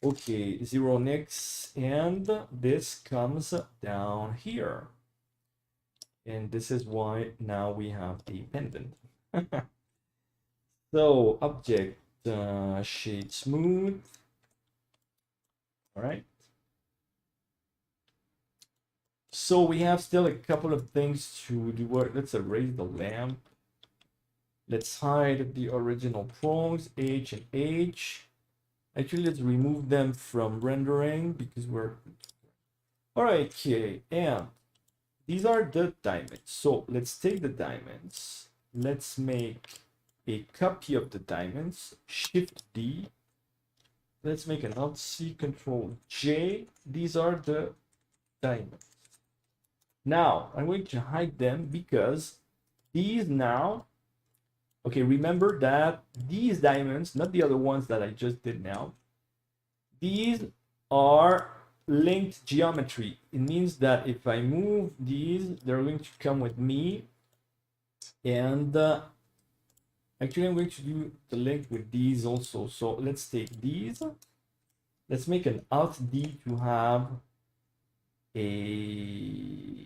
Okay, 0 next, and this comes down here. And this is why now we have a pendant. So object shade smooth. All right. So we have still a couple of things to do. Let's erase the lamp. Let's hide the original prongs, H and H. Actually, let's remove them from rendering because we're... All right, okay, and these are the diamonds. So let's take the diamonds. Let's make a copy of the diamonds. Shift D. Let's make an Alt C, Control J. These are the diamonds. Now I'm going to hide them because these now... Okay, remember that these diamonds, not the other ones that I just did now, these are linked geometry. It means that if I move these, they're going to come with me. And actually, I'm going to do the link with these also. So let's take these. Let's make an Alt D to have a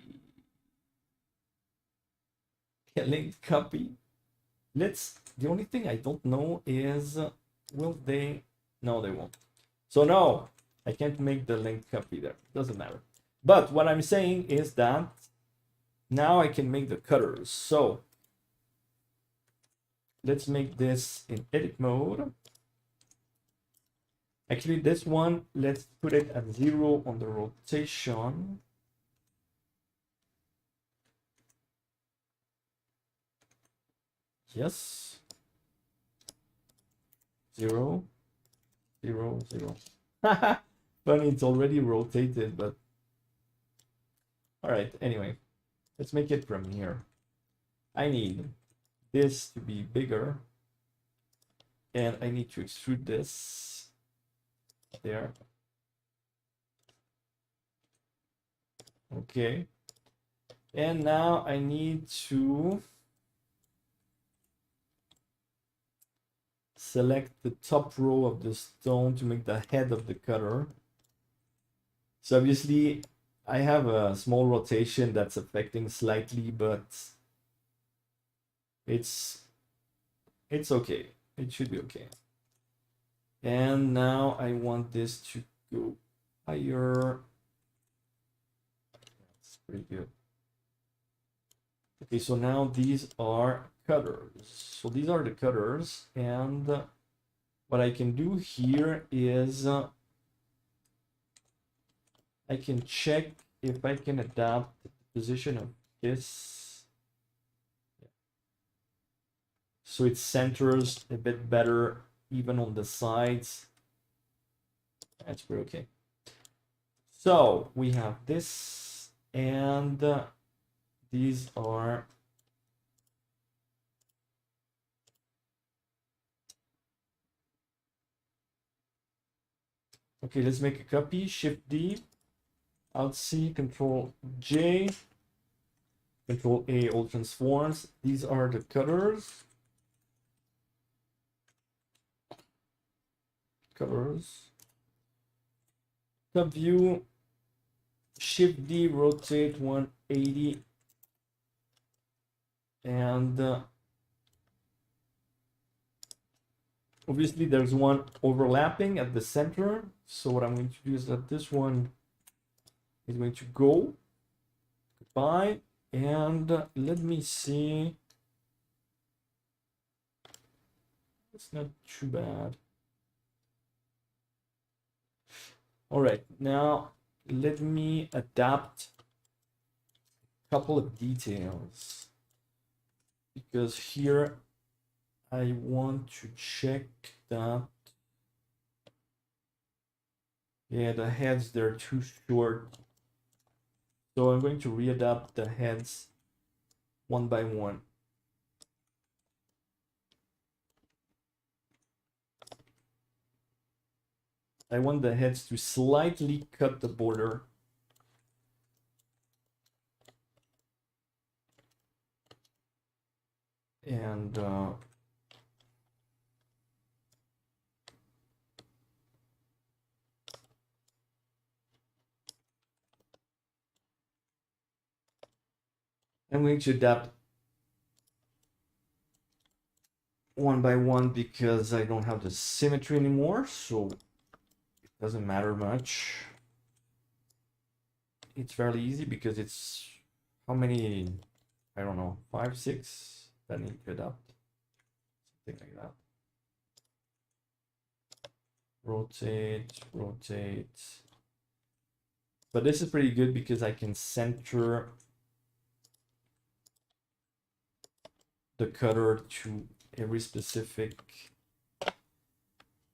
linked copy. The only thing I don't know is, will they? No, they won't. So no, I can't make the linked copy there. Doesn't matter. But what I'm saying is that now I can make the cutters. So let's make this in edit mode. Actually, this one, let's put it at 0 on the rotation. Yes. 0, 0, 0. Funny, it's already rotated, but all right, anyway, let's make it from here. I need this to be bigger, and I need to extrude this there. Okay, and now I need to select the top row of the stone to make the head of the cutter. So obviously I have a small rotation that's affecting slightly, but it's okay. It should be okay. And now I want this to go higher. That's pretty good. Okay, so now these are cutters. So these are the cutters, and what I can do here is I can check if I can adapt the position of this so it centers a bit better even on the sides. That's pretty okay. So we have this, and these are okay. Let's make a copy. Shift D, Alt C, Control J, Control A, all transforms. These are the cutters. Top view, Shift D, rotate 180, and Obviously, there's one overlapping at the center. So what I'm going to do is that this one is going to go. Goodbye. And let me see. It's not too bad. All right, now let me adapt a couple of details, because here I want to check that, yeah, the heads, they're too short. So I'm going to readapt the heads one by one. I want the heads to slightly cut the border. And I'm going to adapt one by one because I don't have the symmetry anymore, so it doesn't matter much. It's fairly easy because it's how many, I don't know, 5, 6 that need to adapt, something like that. Rotate, rotate. But this is pretty good because I can center the cutter to every specific.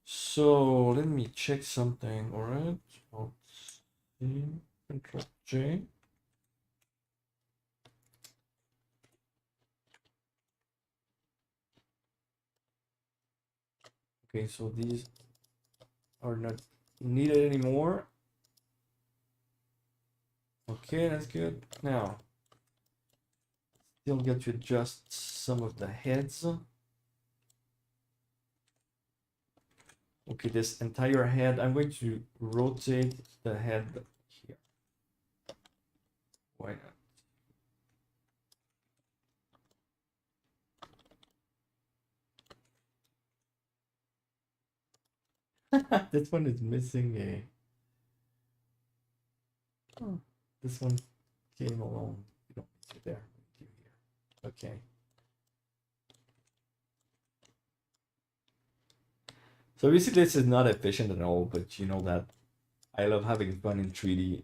So let me check something. All right, Alt C, Control J. Okay, so these are not needed anymore. Okay, that's good. Now, still get to adjust some of the heads. Okay, this entire head, I'm going to rotate the head here. Why not? This one is missing a... Oh, this one came along. You don't need it there. Okay. So basically, this is not efficient at all, but you know that I love having fun in 3D.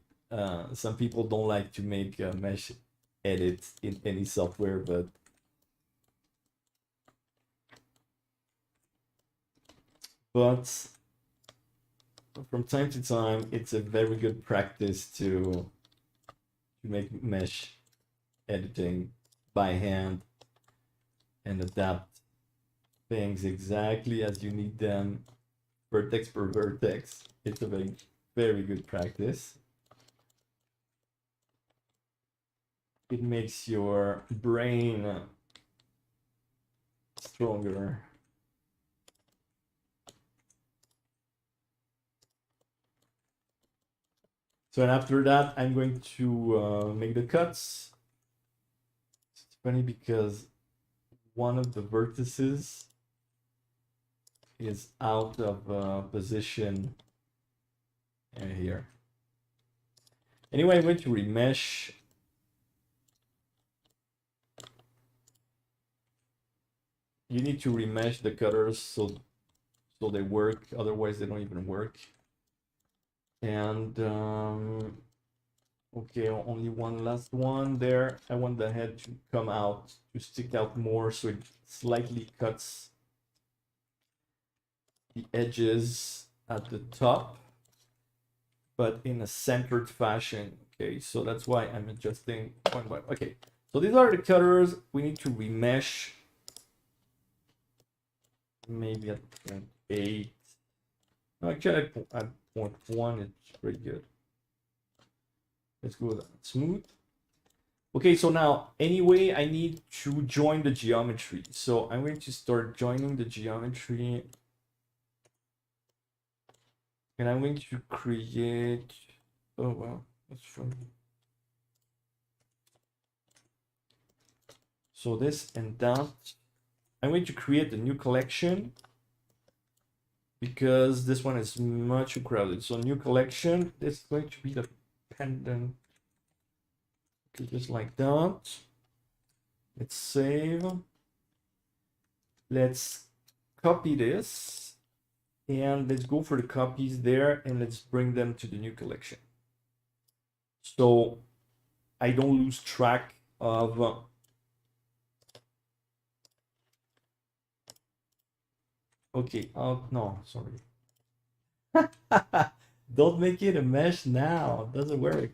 Some people don't like to make mesh edits in any software, but from time to time, it's a very good practice to make mesh editing by hand and adapt things exactly as you need them, vertex per vertex. It's a very, very good practice. It makes your brain stronger. So and after that, I'm going to make the cuts. It's funny because one of the vertices is out of position here. Anyway, I'm going to remesh. You need to remesh the cutters so they work, otherwise they don't even work. And okay, only one last one there. I want the head to come out, to stick out more, so it slightly cuts the edges at the top, but in a centered fashion. Okay, so that's why I'm adjusting one by. Okay, so these are the cutters. We need to remesh. Maybe at 0.8. No, actually, at 0.1, it's pretty good. Let's go with that. Smooth. Okay, so now, anyway, I need to join the geometry. So I'm going to start joining the geometry. And I'm going to create... Oh, wow, that's funny. So this and that. I'm going to create a new collection. because this one is much too crowded. So new collection, this is going to be the pendant. Okay, just like that. Let's save. Let's copy this and let's go for the copies there and let's bring them to the new collection. So I don't lose track of okay, oh no, sorry. Don't make it a mesh now. Doesn't work.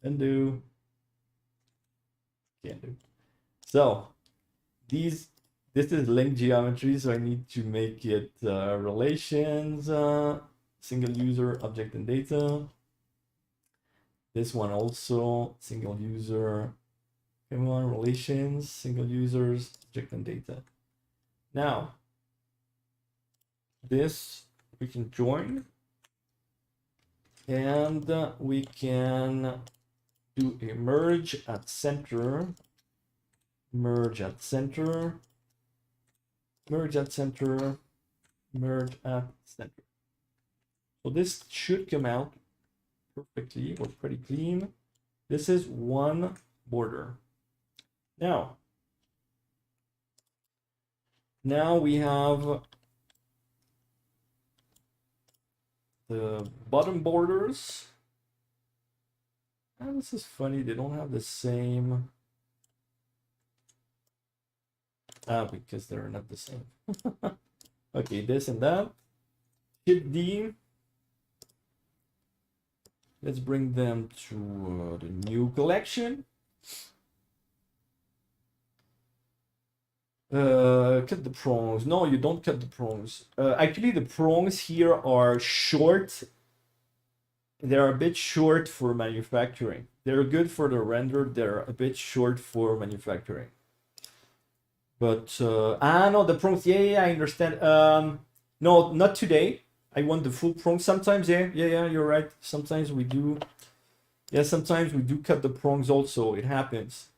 Undo. Can't do. So this is linked geometry, so I need to make it relations, single user, object and data. This one also single user. Come on, relations, single users, object and data. Now this we can join and we can do a merge at center, merge at center, merge at center, merge at center. So this should come out perfectly or pretty clean. This is one border. Now we have the bottom borders. And this is funny, they don't have the same. Because they're not the same. Okay, this and that. Shift D. Let's bring them to the new collection. Cut the prongs. No, you don't cut the prongs. Actually, the prongs here are short. They're a bit short for manufacturing. They're good for the render. They're a bit short for manufacturing. But no, the prongs. Yeah, I understand. No, not today. I want the full prongs. Sometimes, yeah, you're right. Sometimes we do. Yeah, sometimes we do cut the prongs also. It happens.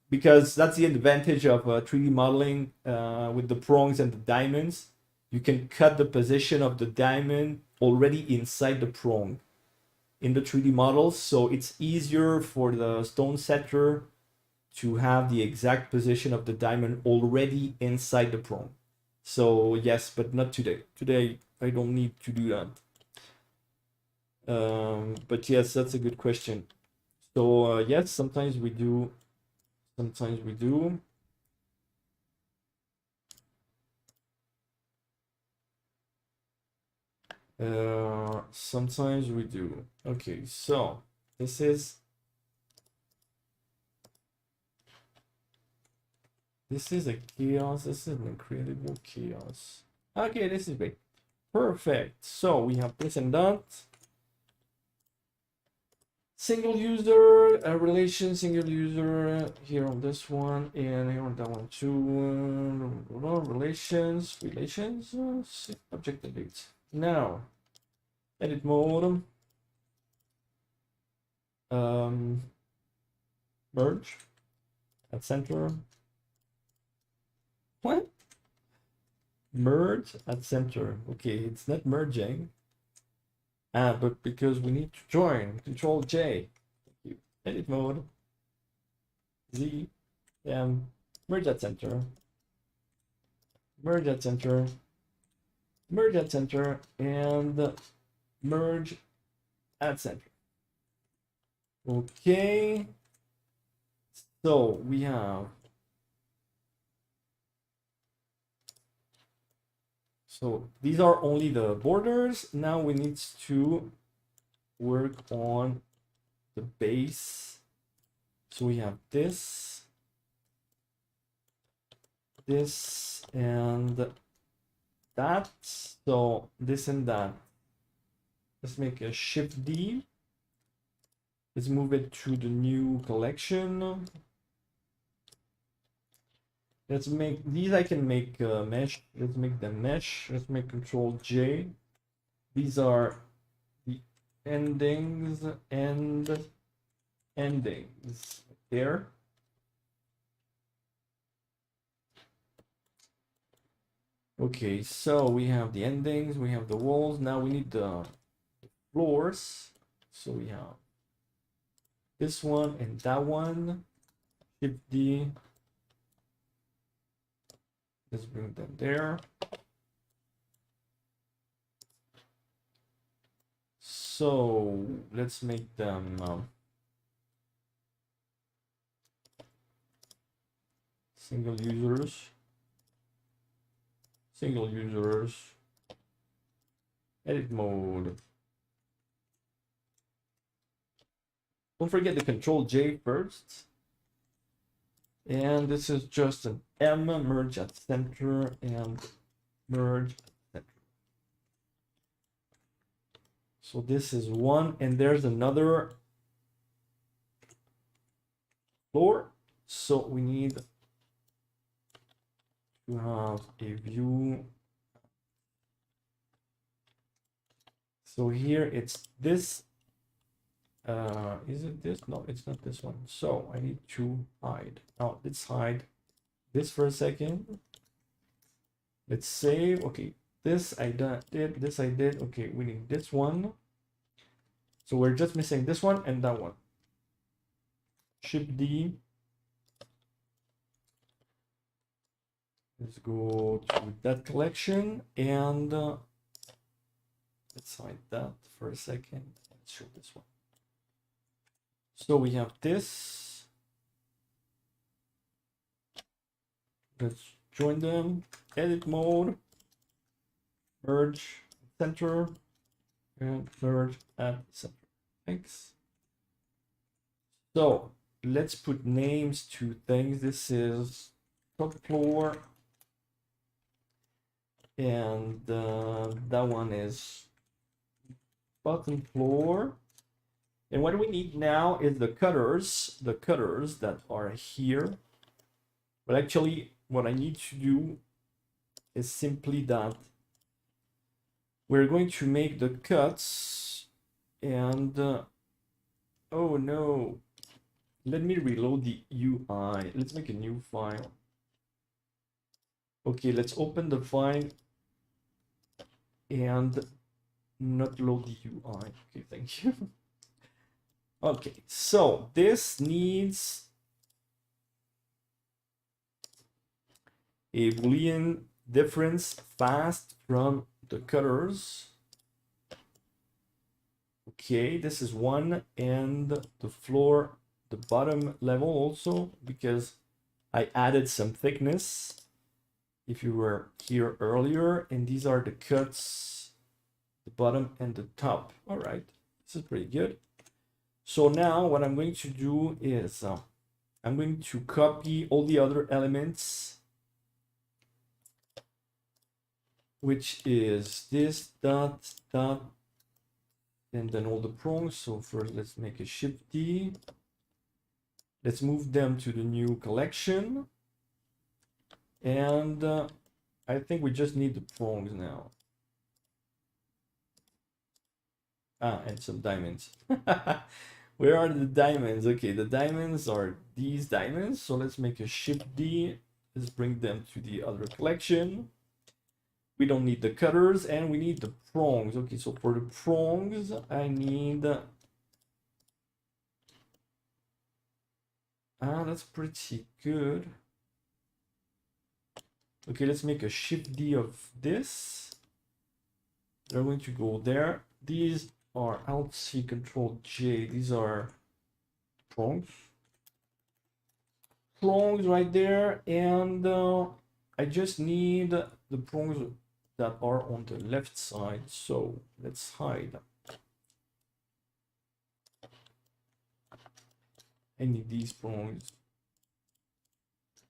Because that's the advantage of 3D modeling with the prongs and the diamonds. You can cut the position of the diamond already inside the prong in the 3D models. So it's easier for the stone setter to have the exact position of the diamond already inside the prong. So yes, but not today. Today, I don't need to do that. But yes, that's a good question. So yes, sometimes we do. Sometimes we do. Sometimes we do. Okay, so this is a chaos. This is an incredible chaos. Okay, this is big. Perfect. So we have this and that. Single user, relation, single user here on this one, and here on that one too. Relations, object delete. Now, edit mode. Merge at center. What? Merge at center. Okay, it's not merging. But because we need to join, Control J. Thank you. Edit mode. Z. M. Merge at center. Merge at center. Merge at center. And merge at center. Okay. So we have. So these are only the borders. Now we need to work on the base. So we have this, and that. So this and that. Let's make a Shift D. Let's move it to the new collection. Let's make these. I can make mesh. Let's make them mesh. Let's make Control J. These are the endings and endings there. Okay, so we have the endings, we have the walls. Now we need the floors. So we have this one and that one. Shift D. Let's bring them there. So let's make them single users. Single users. Edit mode. Don't forget the Control J first. And this is just an M, merge at center, and merge at center. So this is one, and there's another floor. So we need to have a view. So here it's this. Is it this? No, it's not this one. So I need to hide. Now let's hide this for a second. Let's save. Okay, this I did. This I did. Okay, we need this one. So we're just missing this one and that one. Shift D. Let's go to that collection and let's hide that for a second. Let's show this one. So we have this. Let's join them. Edit mode. Merge center and merge at center. Thanks. So let's put names to things. This is top floor. And that one is bottom floor. And what we need now is the cutters that are here. But actually, what I need to do is simply that we're going to make the cuts and oh no, let me reload the UI. Let's make a new file. Okay, let's open the file and not load the UI. Okay, thank you. Okay, so this needs a Boolean difference fast from the cutters. Okay, this is one, and the floor, the bottom level also, because I added some thickness if you were here earlier, and these are the cuts, the bottom and the top. All right, this is pretty good. So now what I'm going to do is I'm going to copy all the other elements, which is this dot, dot, and then all the prongs. So first let's make a Shift D. Let's move them to the new collection. And I think we just need the prongs now. Ah, and some diamonds. Where are the diamonds? Okay, the diamonds are these diamonds. So let's make a Shift D. Let's bring them to the other collection. We don't need the cutters and we need the prongs. Okay, so for the prongs, I need... that's pretty good. Okay, let's make a Shift D of this. They're going to go there. These are Alt C Control J. These are prongs. Prongs right there, and I just need the prongs that are on the left side. So let's hide. I need these prongs.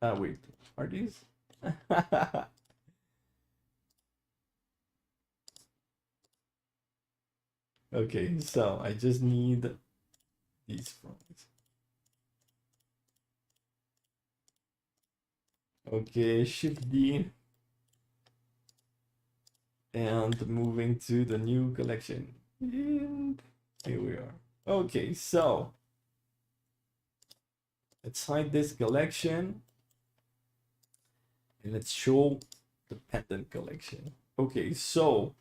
Ah, wait, are these? Okay, so I just need these prongs. Okay, Shift D. And moving to the new collection. And here we are. Okay, so let's hide this collection. And let's show the pendant collection. Okay, so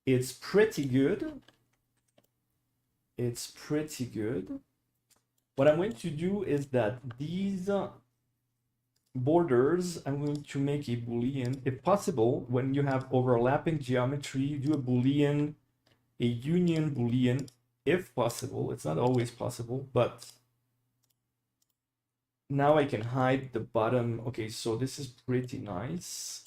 it's pretty good. It's pretty good. What I'm going to do is that these borders, I'm going to make a Boolean. If possible, when you have overlapping geometry, do a Boolean, a union Boolean, if possible. It's not always possible, but now I can hide the bottom. Okay, so this is pretty nice.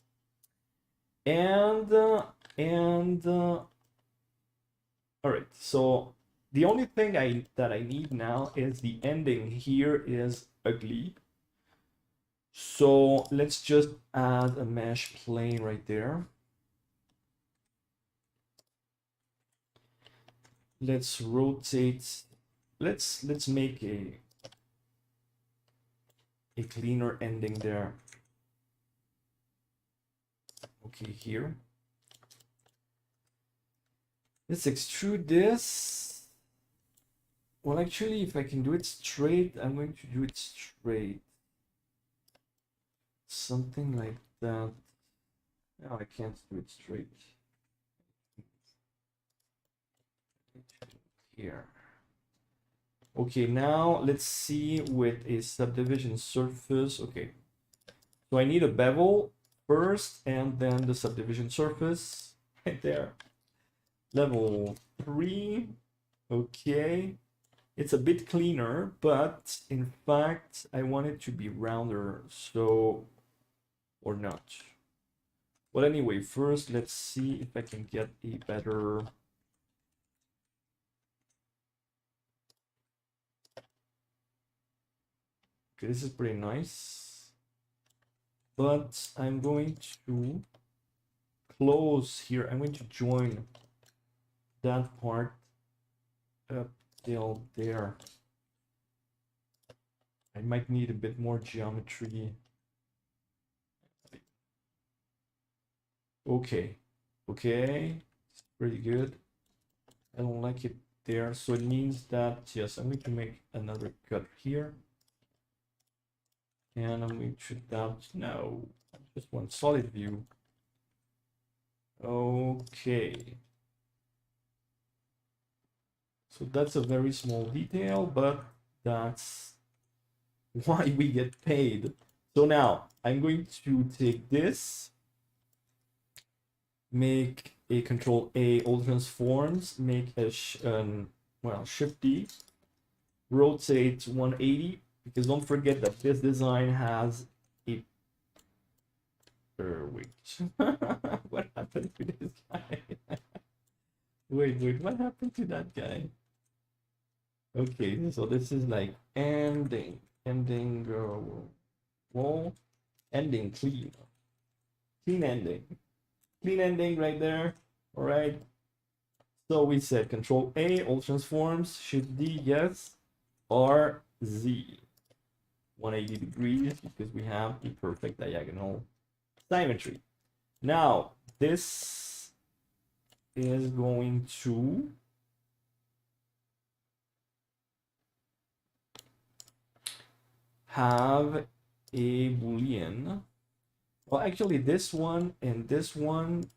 And all right, so the only thing that I need now is the ending here is ugly. So let's just add a mesh plane right there. Let's rotate. Let's make a cleaner ending there. Okay, here. Let's extrude this. Well, actually, if I can do it straight, I'm going to do it straight. Something like that. No, I can't do it straight. Here. Okay, now let's see with a subdivision surface. Okay, so I need a bevel first and then the subdivision surface right there. Level 3. Okay, it's a bit cleaner, but in fact I want it to be rounder, so or not. But anyway, first let's see if I can get a better. Okay, this is pretty nice, but I'm going to close here. I'm going to join that part up till there. I might need a bit more geometry. Okay, okay, it's pretty good. I don't like it there, so it means that, yes, I'm going to make another cut here. And I'm going to doubt, no, just one solid view. Okay. So that's a very small detail, but that's why we get paid. So now I'm going to take this, make a Control A, all transforms, make a well, Shift D, rotate 180, because don't forget that this design has a wait. What happened to this guy? wait, what happened to that guy? Okay, so this is like ending wall, ending clean ending right there. All right, so we said Control A, all transforms, Shift D, yes, R Z 180 degrees, because we have the perfect diagonal symmetry. Now this is going to have a Boolean. Well, actually this one and this one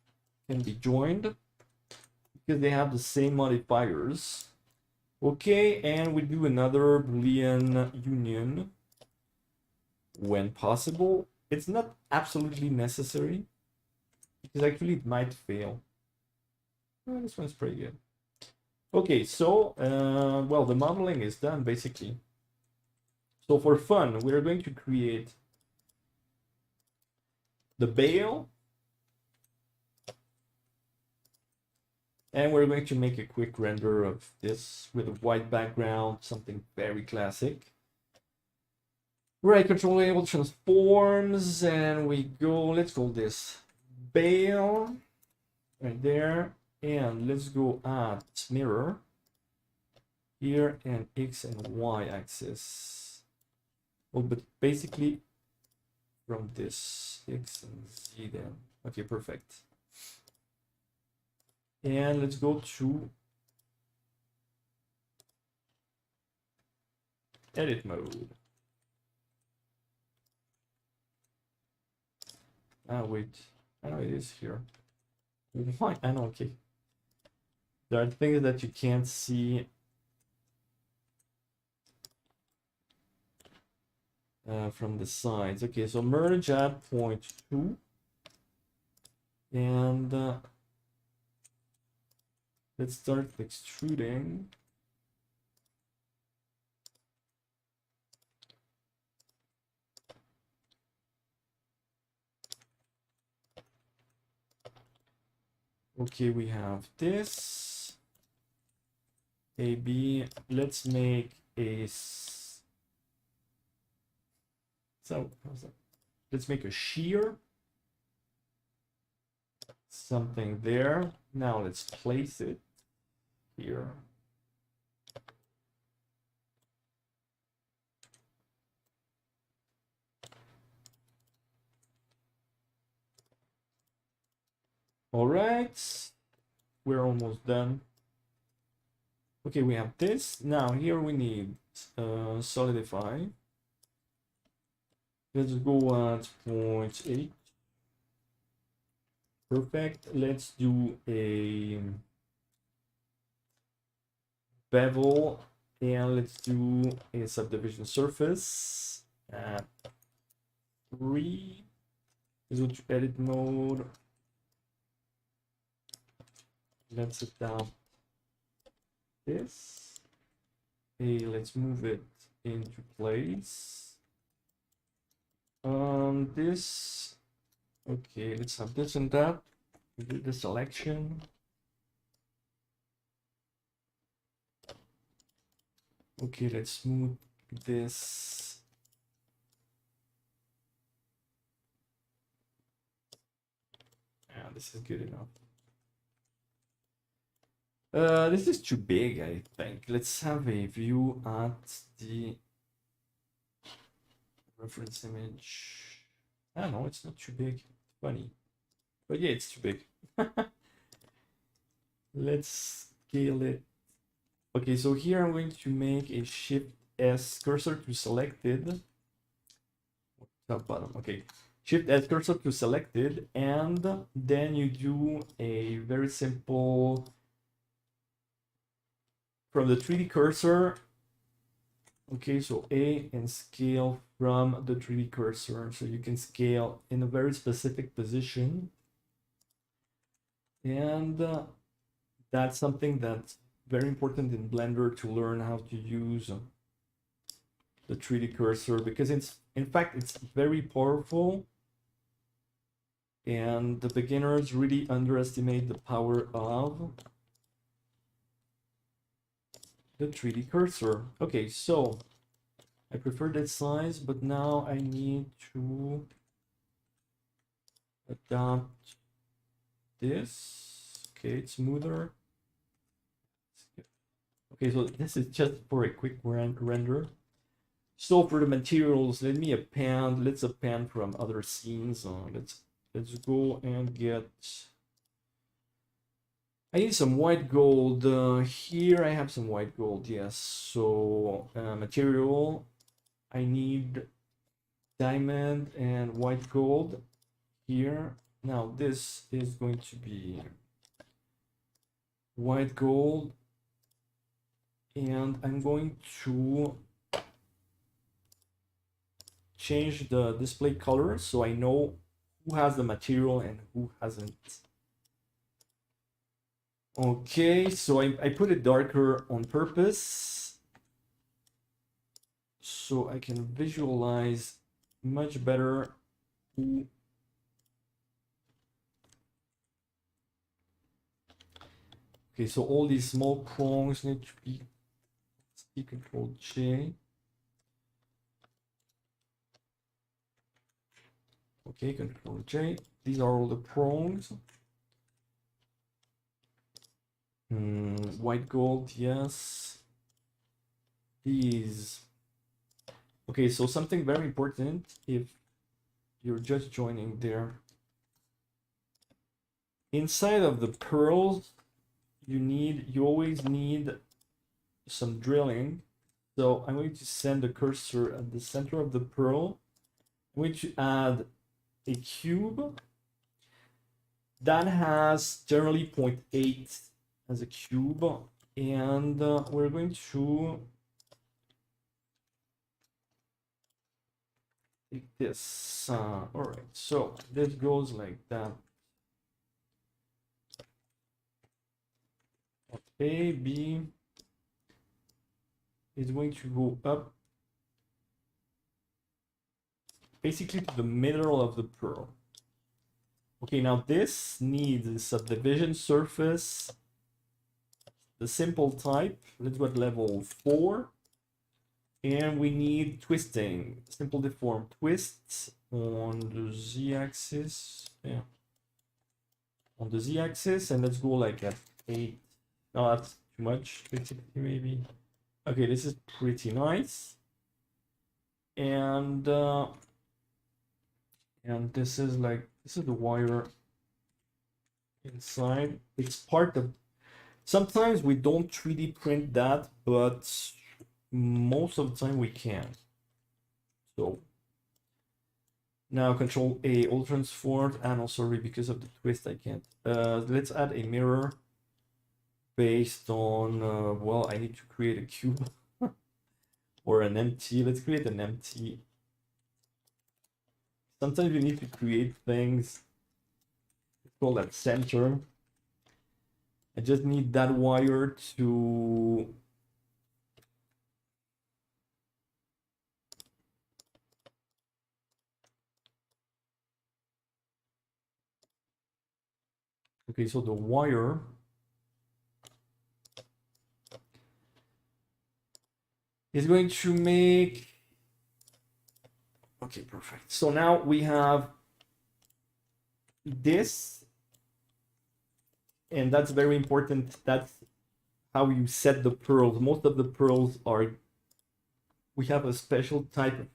can be joined because they have the same modifiers. Okay, and we do another Boolean union when possible. It's not absolutely necessary because actually it might fail. Oh, this one's pretty good. Okay, so well, the modeling is done basically. So for fun, we're going to create the bail, and we're going to make a quick render of this with a white background, something very classic. Right, Control A, all transforms, and we go, let's call this bail right there, and let's go at mirror here and X and Y axis. Well, but basically from this X and Z then. Okay, perfect. And let's go to edit mode. Ah, wait. I know it is here. Why? I know, okay. There are things that you can't see from the sides. Okay, so merge at point 2. And let's start extruding. Okay, we have this. AB. Let's make a... So, let's make a shear. Something there. Now let's place it here. All right, we're almost done. Okay, we have this. Now here we need solidify. Let's go at 0.8. Perfect. Let's do a bevel and let's do a subdivision surface at 3. Let's go to edit mode. Let's adapt this. Okay, let's move it into place. This. Okay, let's have this and that. We do the selection. Okay, let's smooth this. Yeah, this is good enough. This is too big, I think. Let's have a view at the reference image. I don't know, it's not too big. Funny. But yeah, it's too big. Let's scale it. Okay, so here I'm going to make a Shift S cursor to selected. Top bottom. Okay. Shift S cursor to selected, and then you do a very simple from the 3D cursor. Okay, so A and scale from the 3D cursor. So you can scale in a very specific position. And that's something that's very important in Blender, to learn how to use the 3D cursor, because it's, in fact, it's very powerful. And the beginners really underestimate the power of the 3D cursor. Okay, so I prefer that size, but now I need to adapt this. Okay, it's smoother. Okay, so this is just for a quick render. So for the materials, let's append from other scenes. Let's go and get. I need some white gold. Here I have some white gold, yes. So material, I need diamond and white gold here. Now this is going to be white gold, and I'm going to change the display color so I know who has the material and who hasn't. Okay, so I put it darker on purpose so I can visualize much better who. Okay, so all these small prongs need to be Control J. Okay, Control J. These are all the prongs. White gold, yes. These. Okay, so something very important if you're just joining there. Inside of the pearls, you always need some drilling. So I'm going to send the cursor at the center of the pearl. I'm going to add a cube that has generally 0.8 as a cube, and we're going to take this. All right, so this goes like that. A, B is going to go up basically to the middle of the pearl. Okay, now this needs a subdivision surface, the simple type. Let's go at level 4. And we need twisting, simple deform twists on the z-axis. Yeah, on the z-axis, and let's go like at 8. No, that's too much. 50 maybe. Okay, this is pretty nice. And this is the wire inside. It's part of. Sometimes we don't 3D print that, but most of the time we can. So now Control A, all transformed. And oh, sorry, because of the twist I can't. Let's add a mirror based on well, I need to create a cube or an empty. Let's create an empty. Sometimes you need to create things. It's called that center. I just need that wire to okay, so the wire is going to make. Okay, perfect. So now we have this, and that's very important. That's how you set the pearls. Most of the pearls are, we have a special type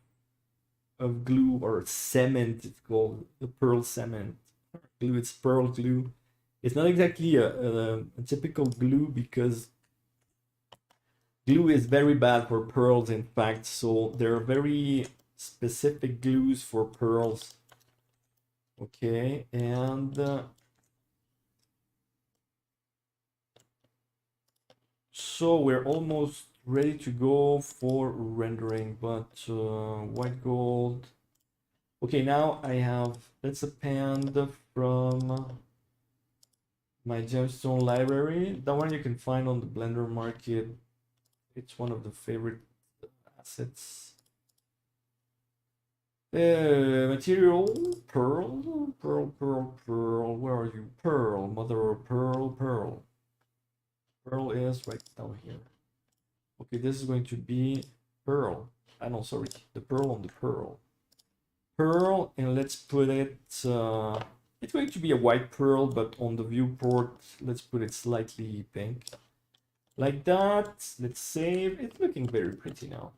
of glue or cement. It's called the pearl cement glue. It's pearl glue. It's not exactly a typical glue because glue is very bad for pearls, in fact. So there are very specific glues for pearls. Okay, and so we're almost ready to go for rendering, but white gold. Okay, now I have, let's append from my gemstone library. That one you can find on the Blender market. It's one of the favorite assets. Material, pearl, pearl, pearl, pearl. Where are you? Pearl, mother of pearl, pearl. Pearl is right down here. Okay, this is going to be pearl. I know, sorry, the pearl on the pearl. Pearl, and let's put it. It's going to be a white pearl, but on the viewport, let's put it slightly pink. Like that. Let's save. It's looking very pretty now.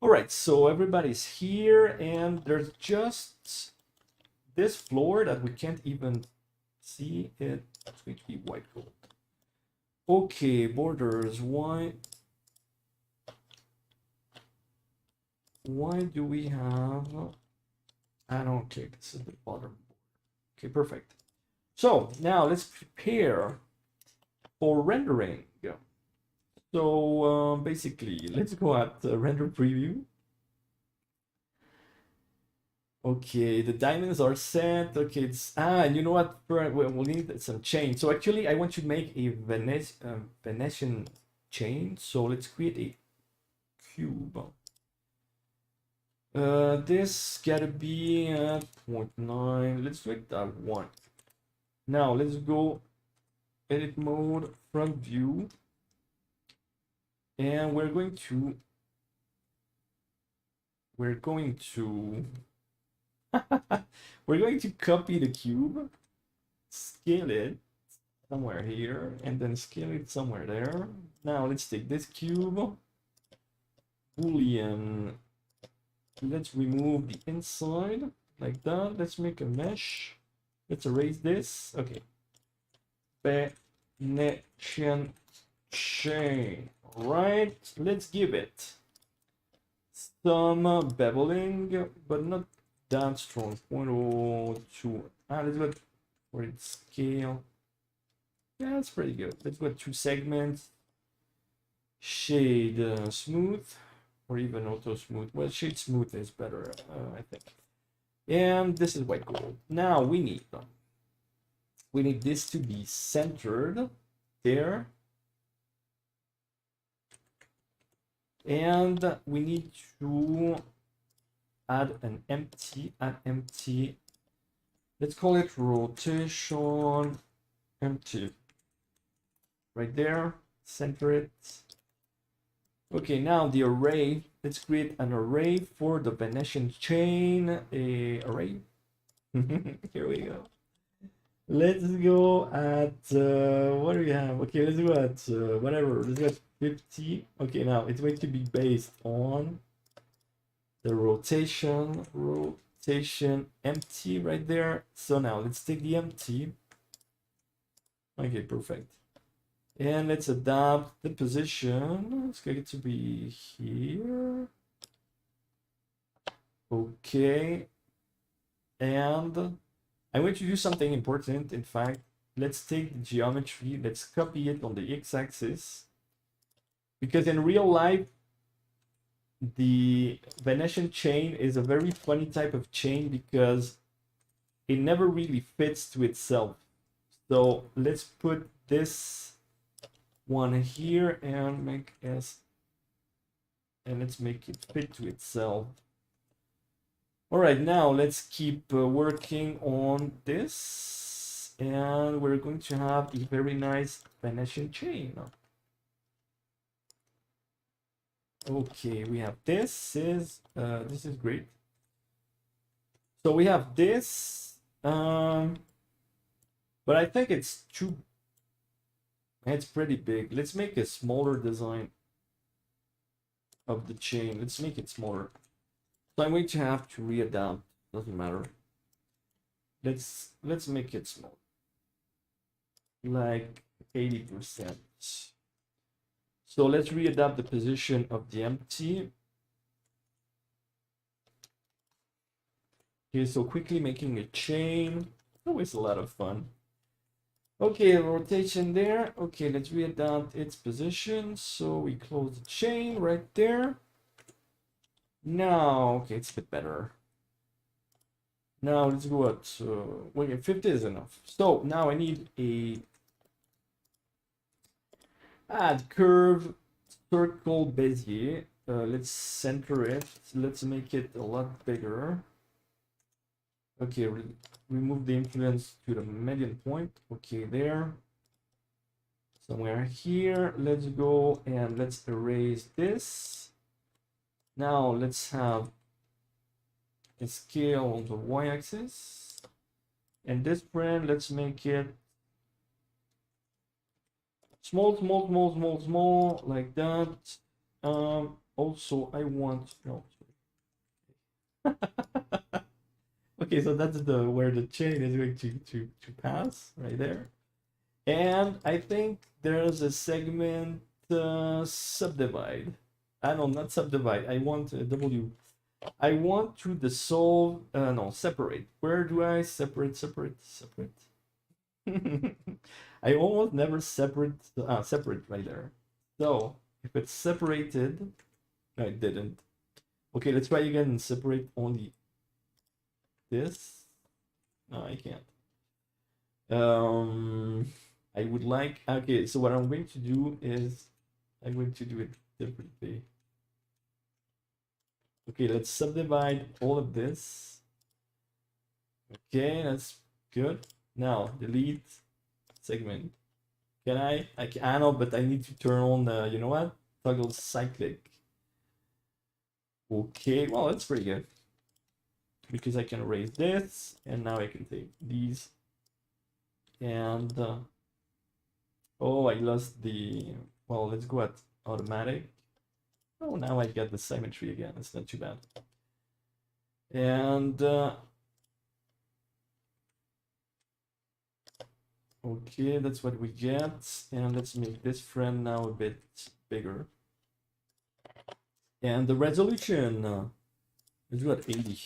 All right, so everybody's here, and there's just this floor that we can't even see it. It's going to be white gold. Okay, borders. Why do we have? I don't care. This is the bottom. Okay, perfect. So now let's prepare for rendering. So basically, let's go at render preview. Okay, the diamonds are set. Okay, it's and you know what? We'll need some chain. So actually, I want to make a Venetian chain. So let's create a cube. This gotta be at 0.9. Let's make that 1. Now let's go edit mode, front view, and we're going to we're going to copy the cube, scale it somewhere here, and then scale it somewhere there. Now let's take this cube, Boolean. Let's remove the inside like that. Let's make a mesh. Let's erase this. Okay. Venetian chain. Right. Let's give it some beveling, but not that strong 0.02. Let's go for its scale. Yeah, that's pretty good. Let's go 2 segments. Shade smooth, or even auto smooth. Well, shade smooth is better, I think. And this is white gold. Now we need this to be centered there. And we need to add an empty. Let's call it rotation empty. Right there, center it. Okay, now the array. Let's create an array for the Venetian chain. Array. Here we go. Let's go at what do we have? Okay, let's go at whatever. Let's go at 50. Okay, now it's going to be based on the rotation empty right there. So now let's take the empty. Okay, perfect. And let's adapt the position. It's going to be here. Okay. And I'm going to do something important. In fact, let's take the geometry. Let's copy it on the x-axis. Because in real life, the Venetian chain is a very funny type of chain because it never really fits to itself. So let's put this one here and make S, and let's make it fit to itself. All right, now let's keep working on this, and we're going to have a very nice Venetian chain. Okay, we have this is great. So we have this, but I think it's too. It's pretty big. Let's make a smaller design of the chain. Let's make it smaller. So I'm going to have to readapt. Doesn't matter. Let's make it small, like 80%. So let's readapt the position of the empty. Okay, so quickly making a chain. Always a lot of fun. Okay, rotation there. Okay, let's readapt its position. So we close the chain right there. Now, okay, it's a bit better. Now let's go at, wait, 50 is enough. So now I need a add curve circle Bezier. Let's center it. Let's make it a lot bigger. Okay, remove the influence to the median point. Okay, there. Somewhere here. Let's go and let's erase this. Now let's have a scale on the y-axis. And this friend, let's make it small, small, small, small, small, like that. Also, I want no. Okay, so that's the where the chain is going to pass right there. And I think there's a segment subdivide. No, not subdivide. I want a W. I want to dissolve. No, separate. Where do I separate? Separate. I almost never separate. Separate right there. So if it's separated, no, it didn't. Okay, let's try again and separate only this. No, I can't. I would like. Okay, so what I'm going to do is I'm going to do it differently. Okay, let's subdivide all of this. Okay, that's good. Now delete segment. Can I know, but I need to turn on you know what? Toggle cyclic. Okay, well, that's pretty good. Because I can erase this, and now I can take these. And oh, I lost the, well, let's go at automatic. Oh, now I get the symmetry again. It's not too bad. And okay, that's what we get. And let's make this friend now a bit bigger. And the resolution, let's go at 80.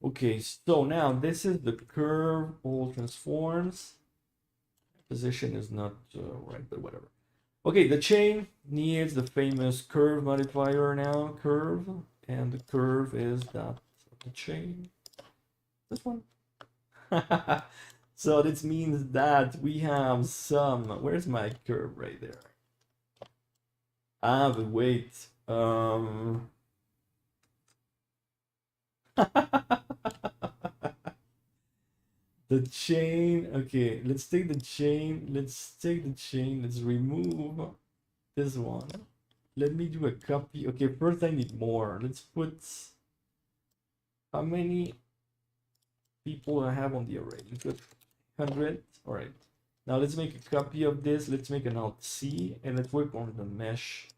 Okay, so now this is the curve, all transforms. Position is not right, but whatever. Okay, the chain needs the famous curve modifier now, curve, and the curve is that the chain. This one. So this means that we have some. Where's my curve right there? Ah, but wait. The chain. Okay, let's take the chain. Let's take the chain. Let's remove this one. Let me do a copy. Okay, first I need more. Let's put how many people I have on the array. Let's put 100. All right. Now let's make a copy of this. Let's make an Alt C and let's work on the mesh.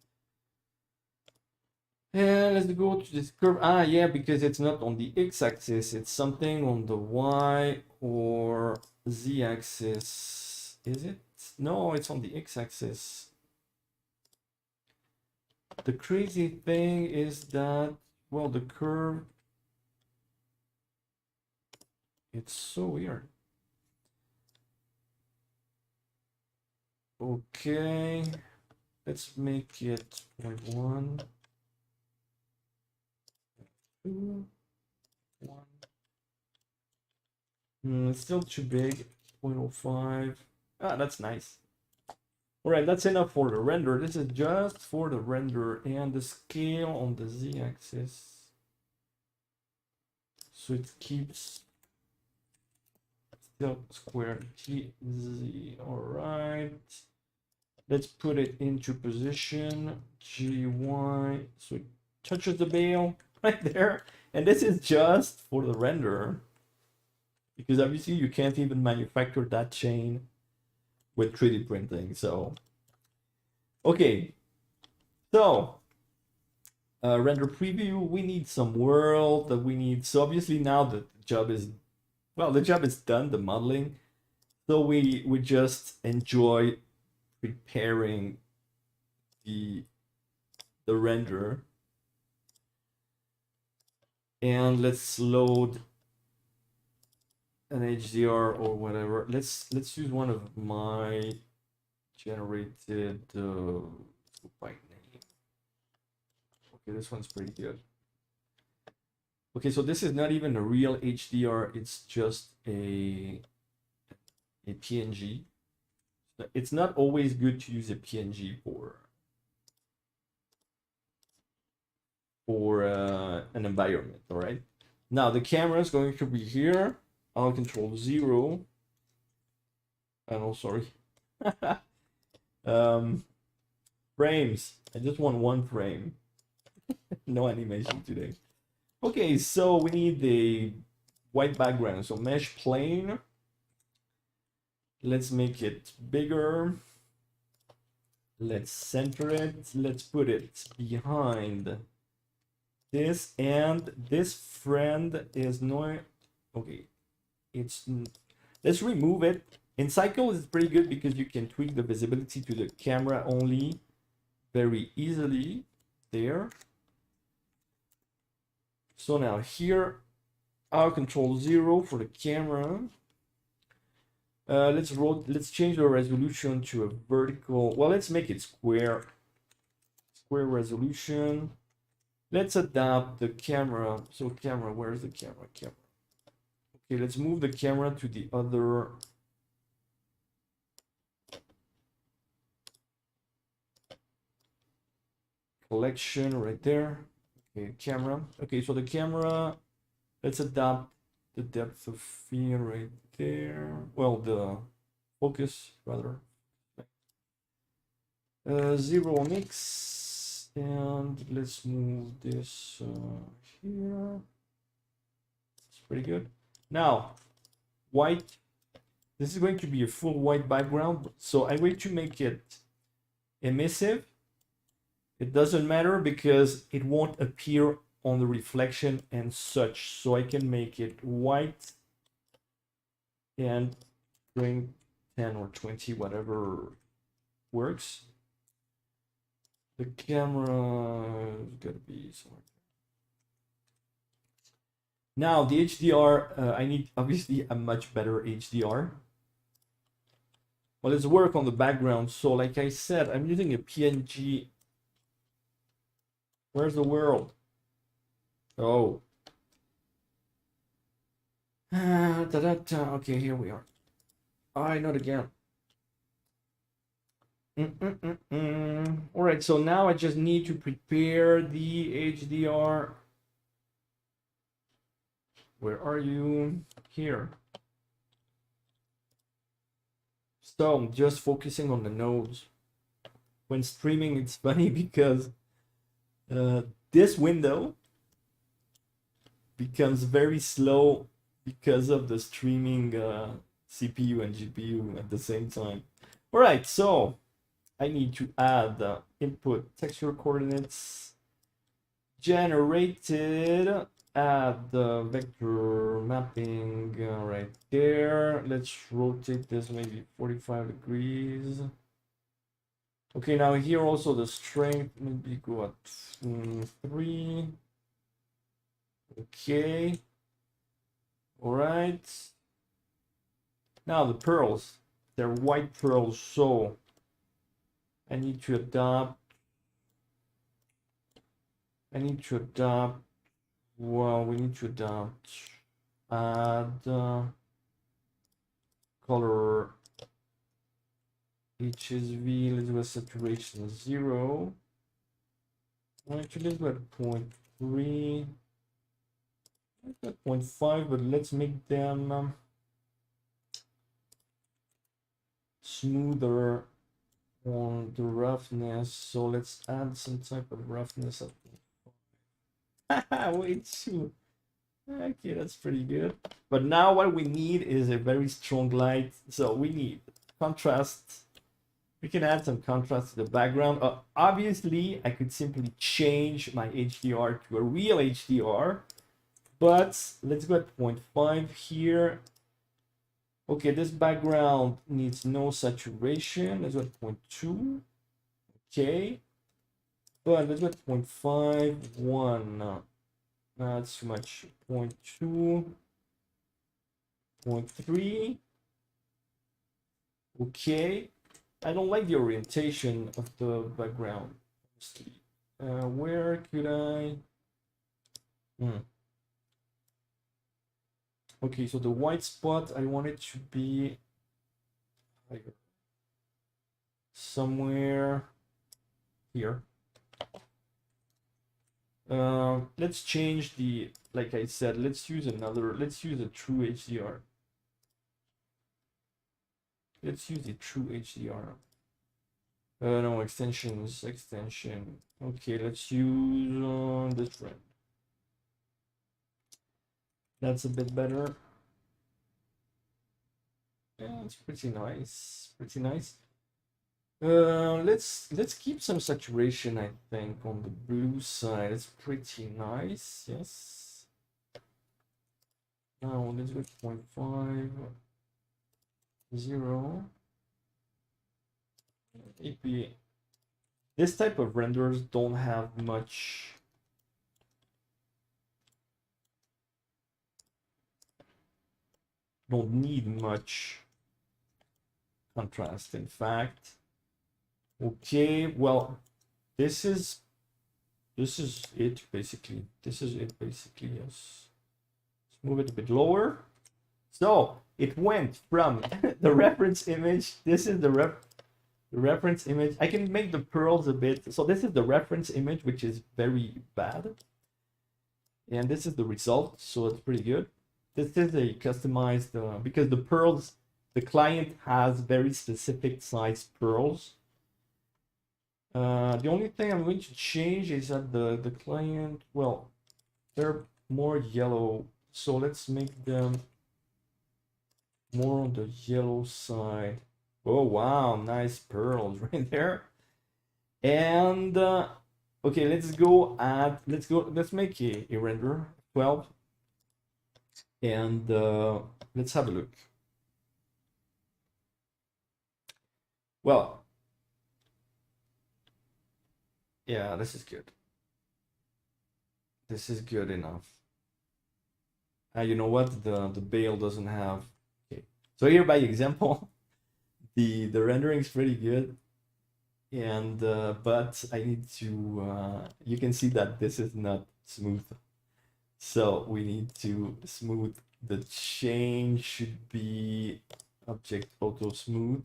And let's go to this curve. Ah, yeah, because it's not on the x-axis. It's something on the y or z-axis. Is it? No, it's on the x-axis. The crazy thing is that, well, the curve, it's so weird. Okay, let's make it 0.1. 2, 1. It's still too big. 0.05. Ah, that's nice. All right, that's enough for the render. This is just for the render and the scale on the z-axis. So it keeps still square GZ. All right. Let's put it into position GY. So it touches the bail right there. And this is just for the render. Because obviously you can't even manufacture that chain with 3D printing. So, okay. So, render preview, we need some world that we need. So obviously now the job is, well, the job is done, the modeling. So we just enjoy preparing the render. And let's load an HDR or whatever. Let's use one of my generated byte name. Okay, this one's pretty good. Okay, so this is not even a real HDR, it's just a PNG. It's not always good to use a PNG for an environment, all right? Now the camera is going to be here. I'll control 0. Oh, sorry. Frames. I just want one frame. No animation today. Okay, so we need the white background. So mesh plane. Let's make it bigger. Let's center it. Let's put it behind this, and this friend is no. Okay, let's remove it. In cycle it's pretty good because you can tweak the visibility to the camera only very easily there. So now here I'll control 0 for the camera. Let's change the resolution to a vertical. Well, let's make it square resolution. Let's adapt the camera. So camera, where's the camera? Okay, let's move the camera to the other. Collection right there. Okay, camera. Okay, so the camera, let's adapt the depth of field right there. Well, the focus rather. 0 mix, and let's move this here. It's pretty good. Now, white. This is going to be a full white background, so I'm going to make it emissive. It doesn't matter because it won't appear on the reflection and such. So I can make it white and bring 10 or 20, whatever works. The camera is gonna be somewhere. Now the HDR, I need obviously a much better HDR. Well, let's work on the background. So like I said, I'm using a PNG. Where's the world? Oh. Okay, here we are. I not again. All right, so now I just need to prepare the HDR. Where are you? Here. So I'm just focusing on the nodes. When streaming, it's funny because this window becomes very slow because of the streaming CPU and GPU at the same time. All right, so I need to add input texture coordinates generated, add the vector mapping right there. Let's rotate this maybe 45 degrees. Okay, now here also the strength, maybe go at 3. Okay. All right. Now the pearls, they're white pearls, so I need to adopt, well, we need to adopt, add color HSV, let's go saturation 0. Actually, let's go at 0.3. Let's go at 0.5, but let's make them smoother on the roughness. So let's add some type of roughness at 0.5. Way too. Okay, that's pretty good. But now what we need is a very strong light. So we need contrast. We can add some contrast to the background. Obviously, I could simply change my HDR to a real HDR, but let's go at 0.5 here. Okay, this background needs no saturation. Let's go at 0.2. Okay, but let's go at 0.5, 1. That's too much. 0.2, 0.3. Okay. I don't like the orientation of the background. Where could I? Okay, so the white spot, I want it to be higher. Somewhere here. Let's change the, like I said, let's use a true HDR. Let's use the true HDR. No, extensions. Okay, let's use this one. That's a bit better. Yeah, it's pretty nice. Let's keep some saturation, I think, on the blue side. It's pretty nice, yes. Now let's go 0.5, 0. This type of renders don't have much. Don't need much contrast, in fact. Okay, well, this is it basically. Yes. Let's move it a bit lower. So it went from the reference image. This is the reference image. I can make the pearls a bit. So this is the reference image, which is very bad. And this is the result. So it's pretty good. This is a customized, because the pearls, the client has very specific size pearls. The only thing I'm going to change is that the client, well, they're more yellow. So let's make them more on the yellow side. Oh, wow, nice pearls right there. And okay, let's make a render 12. And let's have a look. Well, yeah, this is good. This is good enough. You know what? The bail doesn't have. Okay. So here by example, the rendering is pretty good, and but I need to. You can see that this is not smooth, so we need to smooth. The chain should be object auto smooth,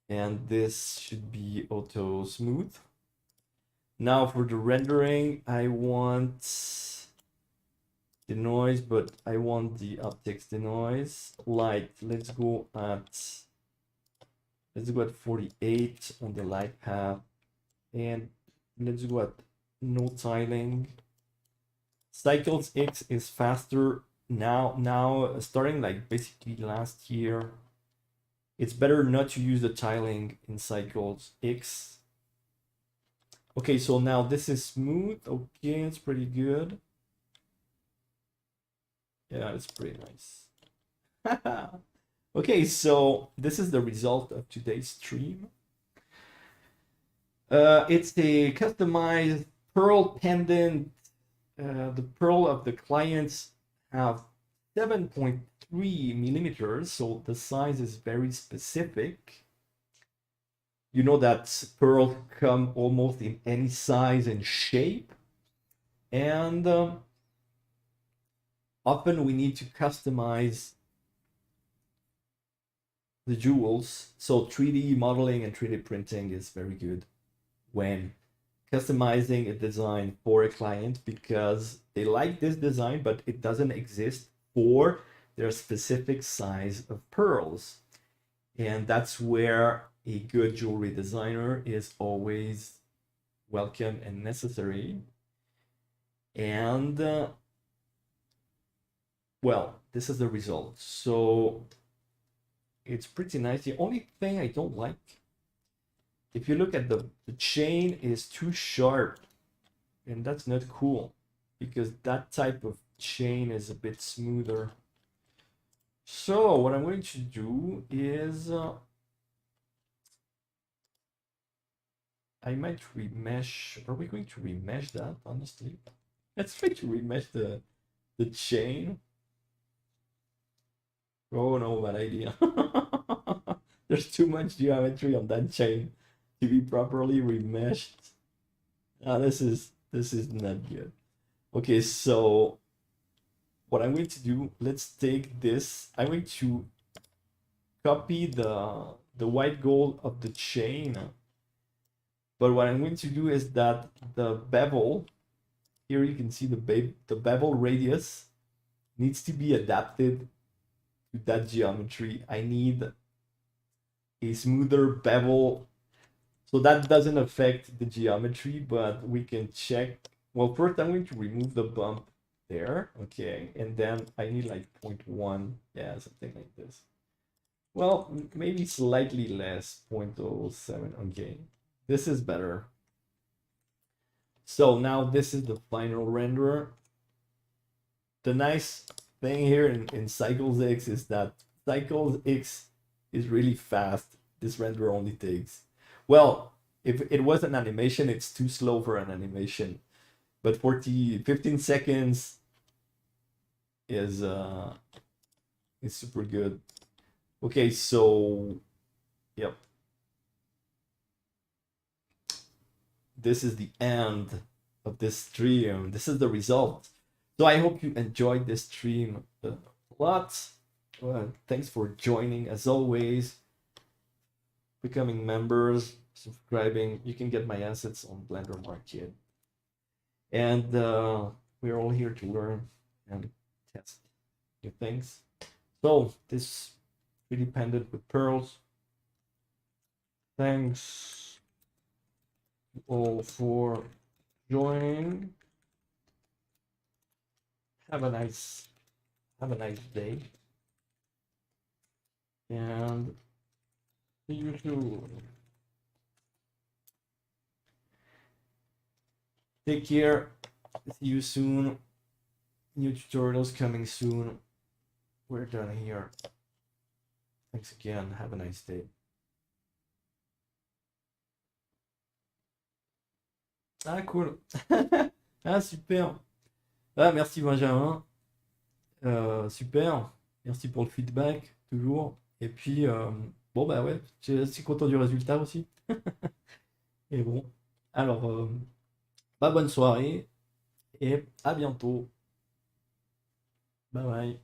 and this should be auto smooth. Now for the rendering, I want the noise, but I want the optics denoise. Light, let's go at 48 on the light path, and let's go at no tiling. Cycles X is faster now starting like basically last year. It's better not to use the tiling in cycles X. Okay, so now this is smooth. Okay, it's pretty good. Yeah, it's pretty nice. Okay, so this is the result of today's stream. It's a customized pearl pendant. The pearl of the clients have 7.3 millimeters, so the size is very specific. You know that pearls come almost in any size and shape, and often we need to customize the jewels. So 3D modeling and 3D printing is very good when customizing a design for a client, because they like this design, but it doesn't exist for their specific size of pearls. And that's where a good jewelry designer is always welcome and necessary. And well, this is the result. So it's pretty nice. The only thing I don't like, if you look at the chain is too sharp, and that's not cool, because that type of chain is a bit smoother. So what I'm going to do is I might remesh. Are we going to remesh that? Honestly, let's try to remesh the chain. Oh no, bad idea. There's too much geometry on that chain to be properly remeshed. This is not good. Okay, so what I'm going to do, let's take this. I'm going to copy the white gold of the chain. But what I'm going to do is that the bevel, here you can see the bevel radius needs to be adapted to that geometry. I need a smoother bevel, so that doesn't affect the geometry, but we can check. Well, first I'm going to remove the bump there, okay, and then I need like 0.1, yeah, something like this. Well, maybe slightly less, 0.07, okay. This is better. So now this is the final renderer. The nice thing here in Cycles X is that Cycles X is really fast. This renderer only takes, well, if it was an animation, it's too slow for an animation. But 15 seconds is super good. Okay, so yep. This is the end of this stream. This is the result. So I hope you enjoyed this stream a lot. Thanks for joining as always. Becoming members, subscribing. You can get my assets on Blender Market. And we're all here to learn and test new things. So this 3D pendant with pearls. Thanks all for joining. Have a nice day, and see you soon. Take care. See you soon. New tutorials coming soon. We're done here. Thanks again. Have a nice day. Ah, cool. Ah, super. Ah, merci Benjamin. Super. Merci pour le feedback, toujours. Et puis, bon, bah ouais, je suis content du résultat aussi. Et bon, alors, bah, bonne soirée et à bientôt. Bye bye.